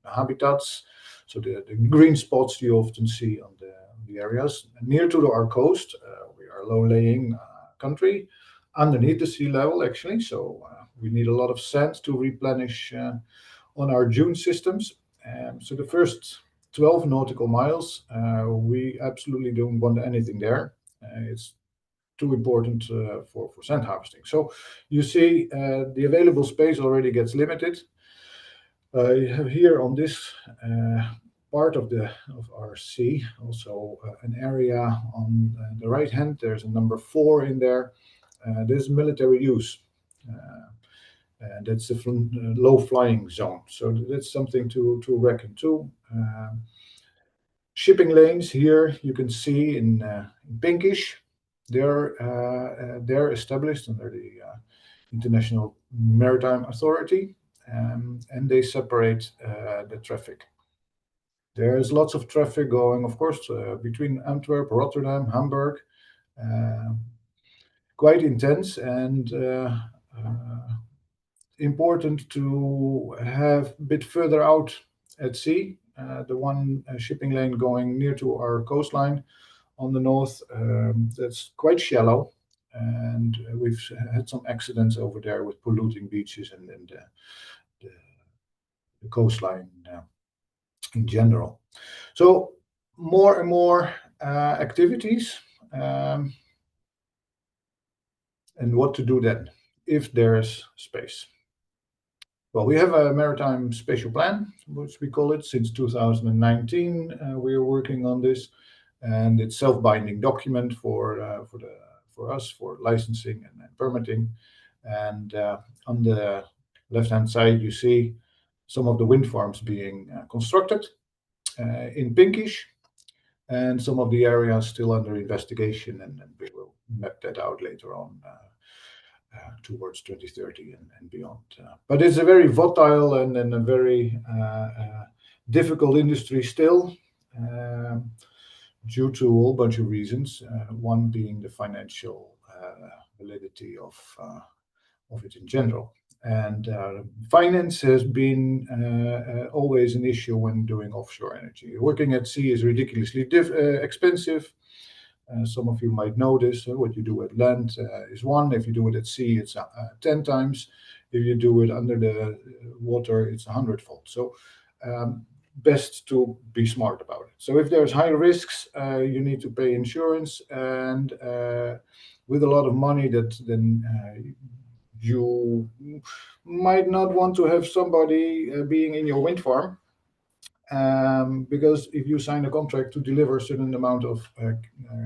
habitats. So the green spots you often see on the areas near to our coast. We are a low-lying country underneath the sea level, actually. So we need a lot of sand to replenish on our dune systems. So the first 12 nautical miles, we absolutely don't want anything there. It's too important for sand harvesting. So you see the available space already gets limited. You have here on this part of our sea also an area on the right hand. There's a number 4 in there. There's military use. And that's a low flying zone. So that's something to reckon to. Shipping lanes here you can see in pinkish. They're established under the International Maritime Authority, and they separate the traffic. There's lots of traffic going, of course, between Antwerp, Rotterdam, Hamburg. Quite intense and important to have a bit further out at sea. The one shipping lane going near to our coastline on the north, that's quite shallow. And we've had some accidents over there with polluting beaches and the coastline in general. So more and more activities. And what to do then, if there's space? Well, we have a maritime spatial plan, which we call it, since 2019. We are working on this, and it's self-binding document for us for licensing and permitting. And on the left-hand side, you see some of the wind farms being constructed in pinkish, and some of the areas still under investigation, and we will map that out later on towards 2030 and beyond. But it's a very volatile and a very difficult industry still, due to a whole bunch of reasons. One being the financial validity of it in general. And finance has been always an issue when doing offshore energy. Working at sea is ridiculously expensive. Some of you might know this. What you do at land is one. If you do it at sea, it's 10 times. If you do it under the water, it's 100-fold. So best to be smart about it. So if there's high risks, you need to pay insurance, and with a lot of money, that then you might not want to have somebody being in your wind farm. Because if you sign a contract to deliver a certain amount of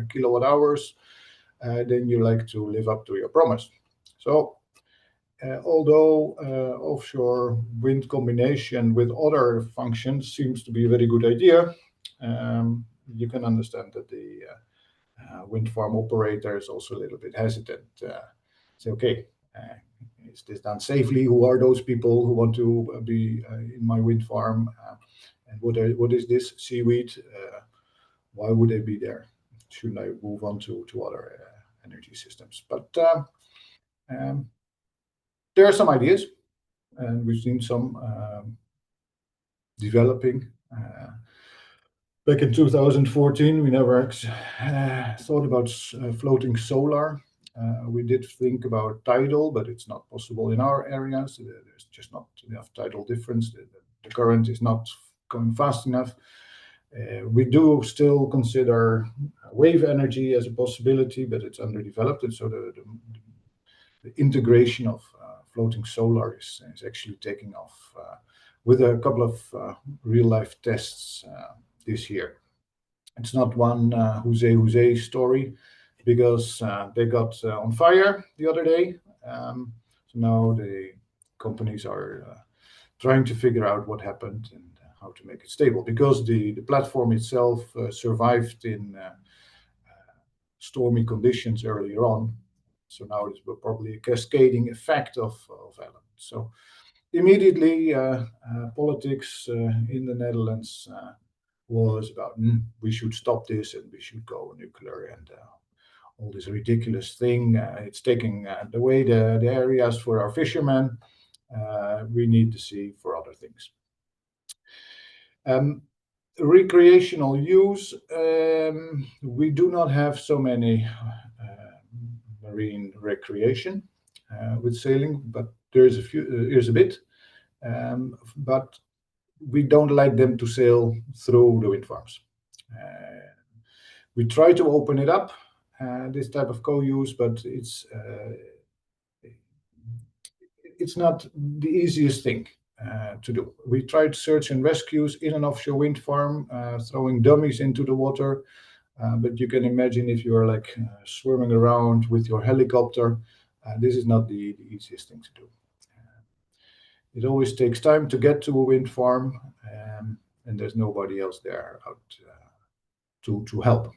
kilowatt hours, then you like to live up to your promise. So although offshore wind combination with other functions seems to be a very good idea, you can understand that the wind farm operator is also a little bit hesitant. Say, okay, is this done safely? Who are those people who want to be in my wind farm? And what is this seaweed? Why would they be there? Shouldn't I move on to other energy systems? But there are some ideas, and we've seen some developing. Back in 2014, we never thought about floating solar. We did think about tidal, but it's not possible in our areas. There's just not enough tidal difference. The current is not going fast enough. We do still consider wave energy as a possibility, but it's underdeveloped. And so the integration of floating solar is actually taking off with a couple of real-life tests this year. It's not one Jose story, because they got on fire the other day. So now the companies are trying to figure out what happened and how to make it stable, because the platform itself survived in stormy conditions earlier on. So now it's probably a cascading effect of elements. So immediately politics in the Netherlands was about we should stop this and we should go nuclear and all this ridiculous thing. It's taking away the areas for our fishermen. We need the sea for other things. Recreational use. We do not have so many marine recreation with sailing, but there's a bit. But we don't like them to sail through the wind farms. We try to open it up, this type of co-use, but it's not the easiest thing to do. We tried search and rescues in an offshore wind farm, throwing dummies into the water. But you can imagine if you are like swimming around with your helicopter, this is not the easiest thing to do. It always takes time to get to a wind farm, and there's nobody else there out to help.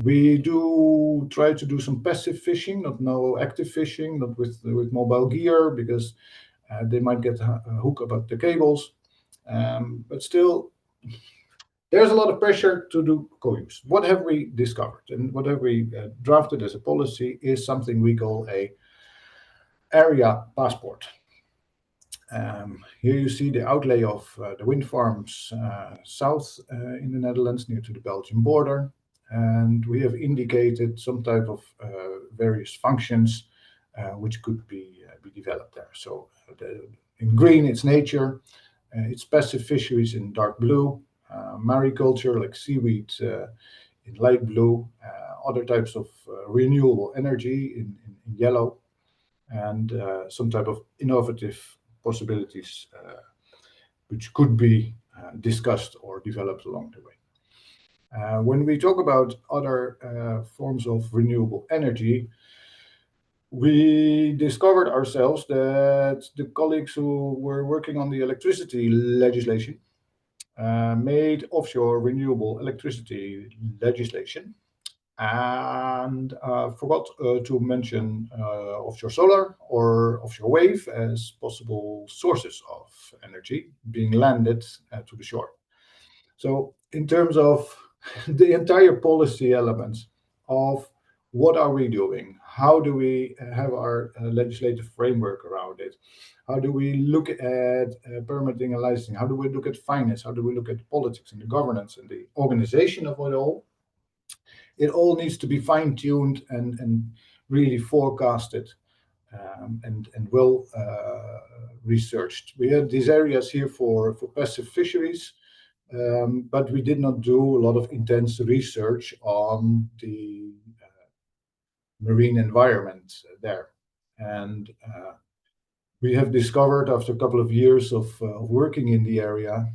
We do try to do some passive fishing, no active fishing, not with mobile gear, because they might get a hook about the cables. But still, There's a lot of pressure to do co-use. What have we discovered and what have we drafted as a policy is something we call a area passport. Here you see the outlay of the wind farms south in the Netherlands near to the Belgian border. And we have indicated some type of various functions which could be developed there. So in green, it's nature, it's passive fisheries in dark blue, mariculture like seaweed in light blue, other types of renewable energy in yellow, and some type of innovative possibilities which could be discussed or developed along the way. When we talk about other forms of renewable energy, we discovered ourselves that the colleagues who were working on the electricity legislation made offshore renewable electricity legislation and forgot to mention offshore solar or offshore wave as possible sources of energy being landed to the shore. So in terms of the entire policy elements of what are we doing, how do we have our legislative framework around it, how do we look at permitting and licensing, how do we look at finance, how do we look at politics and the governance and the organization of it all, it all needs to be fine-tuned and really forecasted and well researched. We had these areas here for passive fisheries, but we did not do a lot of intense research on the marine environment there. And we have discovered after a couple of years of working in the area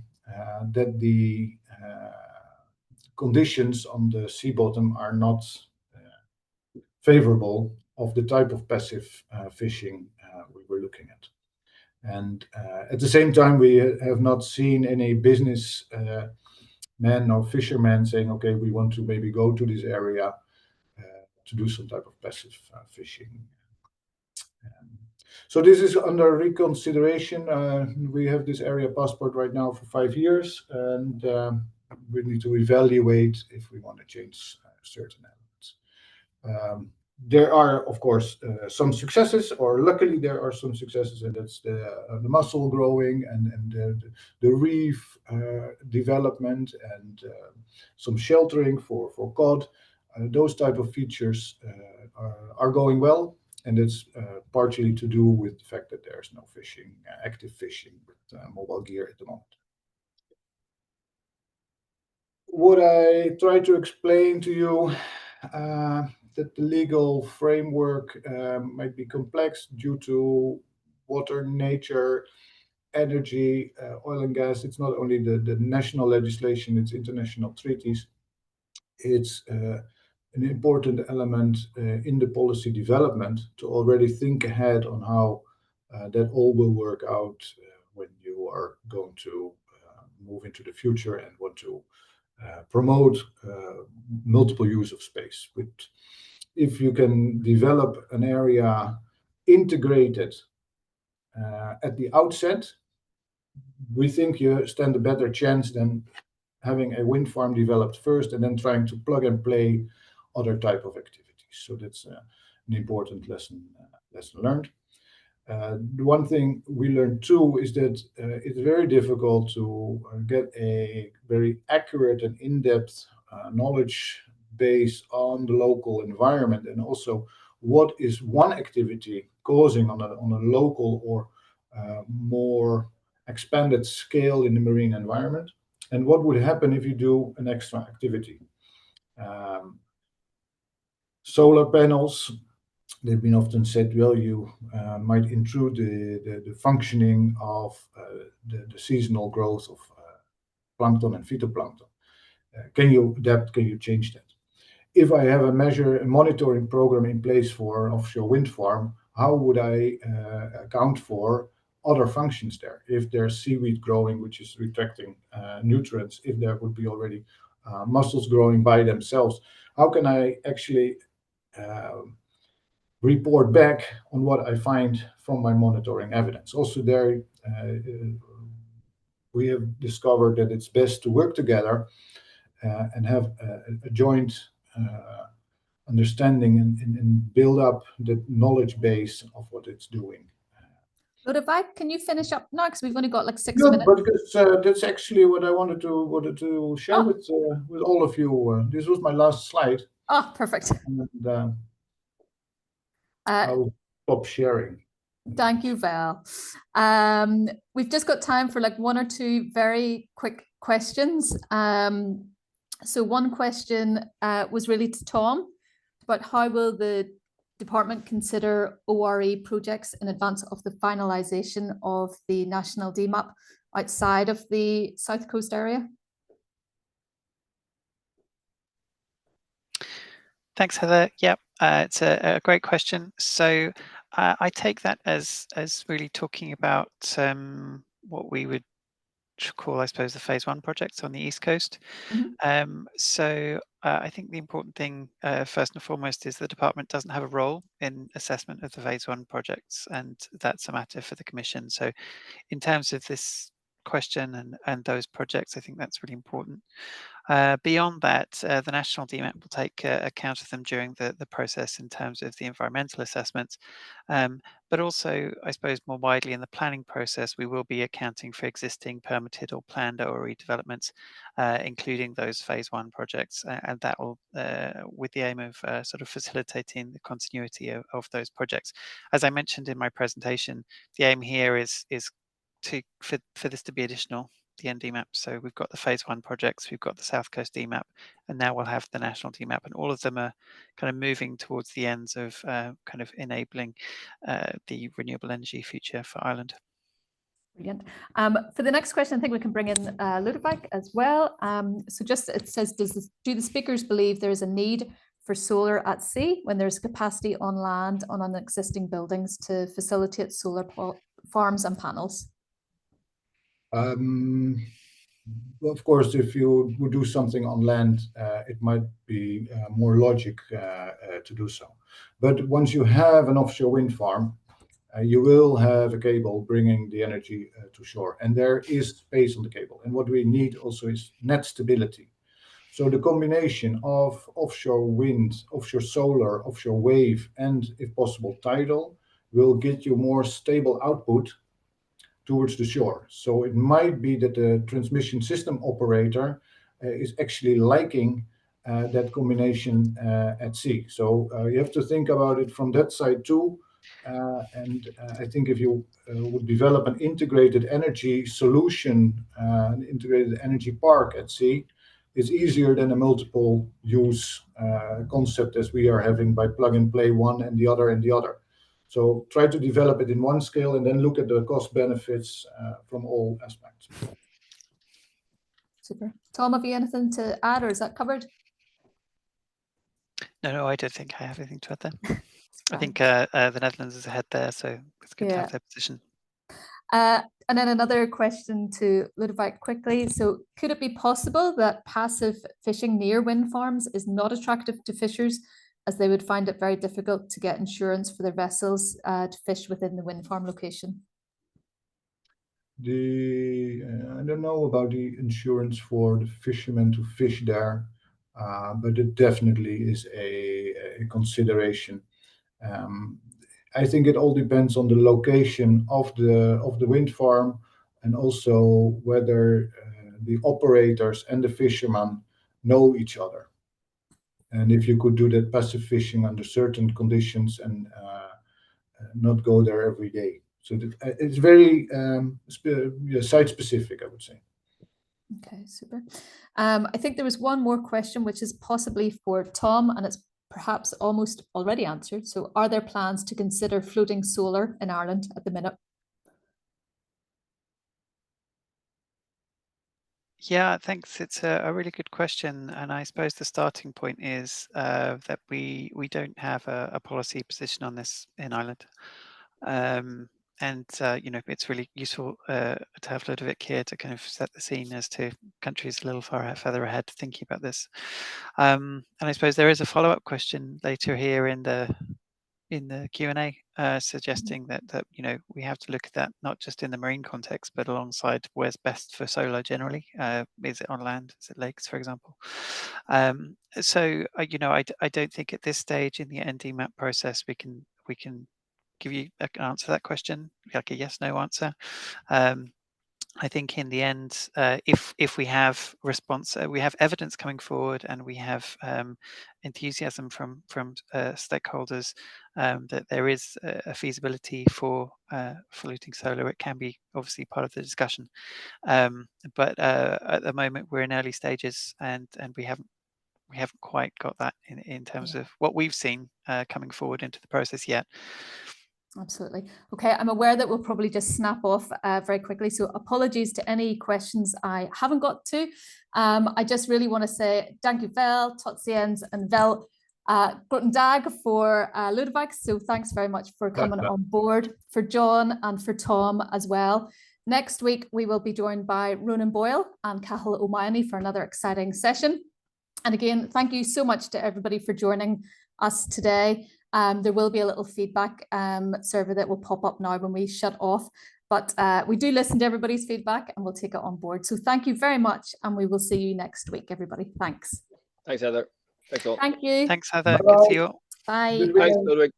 that the conditions on the sea bottom are not favorable of the type of passive fishing we were looking at. And at the same time, we have not seen any business men or fishermen saying, okay, we want to maybe go to this area to do some type of passive fishing. So this is under reconsideration. We have this area passport right now for 5 years, and we need to evaluate if we want to change certain elements. There are, of course, some successes, or luckily there are some successes, and that's the mussel growing and the reef development and some sheltering for cod. Those type of features are going well, and it's partially to do with the fact that there's no fishing, active fishing with mobile gear at the moment. What I try to explain to you that the legal framework might be complex due to water, nature, energy, oil and gas. It's not only the national legislation, it's international treaties. It's an important element in the policy development to already think ahead on how that all will work out when you are going to move into the future and want to promote multiple use of space. If you can develop an area integrated at the outset, we think you stand a better chance than having a wind farm developed first and then trying to plug and play other type of activities. So that's an important lesson learned. The one thing we learned too is that it's very difficult to get a very accurate and in-depth knowledge base on the local environment, and also what is one activity causing on a local or more expanded scale in the marine environment, and what would happen if you do an extra activity. Solar panels, they've been often said, well, you might intrude the functioning of the seasonal growth of plankton and phytoplankton. Can you adapt? Can you change that? If I have a monitoring program in place for an offshore wind farm, how would I account for other functions there? If there's seaweed growing, which is retracting nutrients, if there would be already mussels growing by themselves, how can I actually report back on what I find from my monitoring evidence? Also there, we have discovered that it's best to work together and have a joint understanding and build up the knowledge base of what it's doing. Lodewijk, can you finish up now? Because we've only got like 6 Yeah, minutes. but that's actually what I wanted to share with all of you. This was my last slide. Oh, perfect. And I'll stop sharing. Thank you, Val. We've just got time for like 1 or 2 very quick questions. So one question was really to Tom, but how will the department consider ORE projects in advance of the finalisation of the national DMAP outside of the South Coast area? Thanks, Heather. Yep, it's a great question. So I take that as really talking about what we would call, I suppose, the phase 1 projects on the East Coast. So I think the important thing, first and foremost, is the department doesn't have a role in assessment of the phase 1 projects, and that's a matter for the Commission. So in terms of this question and those projects, I think that's really important. Beyond that, the national DMAP will take account of them during the process in terms of the environmental assessments. But also, I suppose, more widely in the planning process, we will be accounting for existing permitted or planned ORE developments, including those phase 1 projects, and that will, with the aim of sort of facilitating the continuity of those projects. As I mentioned in my presentation, the aim here is for this to be additional, the NDMAP. So we've got the phase 1 projects, we've got the South Coast DMAP, and now we'll have the national DMAP, and all of them are kind of moving towards the ends of kind of enabling the renewable energy future for Ireland. Brilliant. For the next question, I think we can bring in Lodewijk as well. So just it says, do the speakers believe there is a need for solar at sea when there's capacity on land on existing buildings to facilitate solar farms and panels? Well, of course, if you would do something on land, it might be more logic to do so. But once you have an offshore wind farm, you will have a cable bringing the energy to shore, and there is space on the cable. And what we need also is net stability. So the combination of offshore wind, offshore solar, offshore wave, and if possible tidal, will get you more stable output towards the shore. So it might be that the transmission system operator is actually liking that combination at sea. So you have to think about it from that side too. And I think if you would develop an integrated energy solution, an integrated energy park at sea, it's easier than a multiple use concept as we are having by plug and play one and the other and the other. So try to develop it in one scale and then look at the cost benefits from all aspects. Super. Tom, have you anything to add, or is that covered? No, I don't think I have anything to add there. I think the Netherlands is ahead there, so it's good to have their position. And then another question to Lodewijk quickly. So could it be possible that passive fishing near wind farms is not attractive to fishers, as they would find it very difficult to get insurance for their vessels to fish within the wind farm location? I don't know about the insurance for the fishermen to fish there, but it definitely is a consideration. I think it all depends on the location of the wind farm, and also whether the operators and the fishermen know each other. And if you could do that passive fishing under certain conditions and not go there every day. So it's very site specific, I would say. Okay, super. I think there was one more question, which is possibly for Tom, and it's perhaps almost already answered. So are there plans to consider floating solar in Ireland at the minute? Yeah, thanks. It's a really good question, and I suppose the starting point is that we don't have a policy position on this in Ireland, and you know, it's really useful to have Lodewijk here to kind of set the scene as to countries a little further ahead thinking about this. And I suppose there is a follow-up question later here in the the Q&A, suggesting that you know, we have to look at that not just in the marine context, but alongside where's best for solar generally. Is it on land? Is it lakes, for example? So you know, I don't think at this stage in the NDMAP process we can give you an answer to that question, like a yes/no answer. I think in the end, if we have response, we have evidence coming forward, and we have enthusiasm from stakeholders that there is a feasibility for fluting solar, it can be obviously part of the discussion. But at the moment, we're in early stages, and we haven't quite got that in terms of what we've seen coming forward into the process yet. Absolutely. Okay, I'm aware that we'll probably just snap off very quickly. So apologies to any questions I haven't got to. I just really want to say thank you vel, tot ziens, and vel groten dag for Lodewijk. So thanks very much for coming on board, for John and for Tom as well. Next week, we will be joined by Ronan Boyle and Cathal O'Mahony for another exciting session. And again, thank you so much to everybody for joining us today. There will be a little feedback server that will pop up now when we shut off, but we do listen to everybody's feedback and we'll take it on board. So thank you very much, and we will see you next week, everybody. Thanks. Thanks, Heather. Thanks all. Thank you. Thanks, Heather. Bye-bye. Good to see you all. Bye. Good Thanks, weekend. Lodewijk.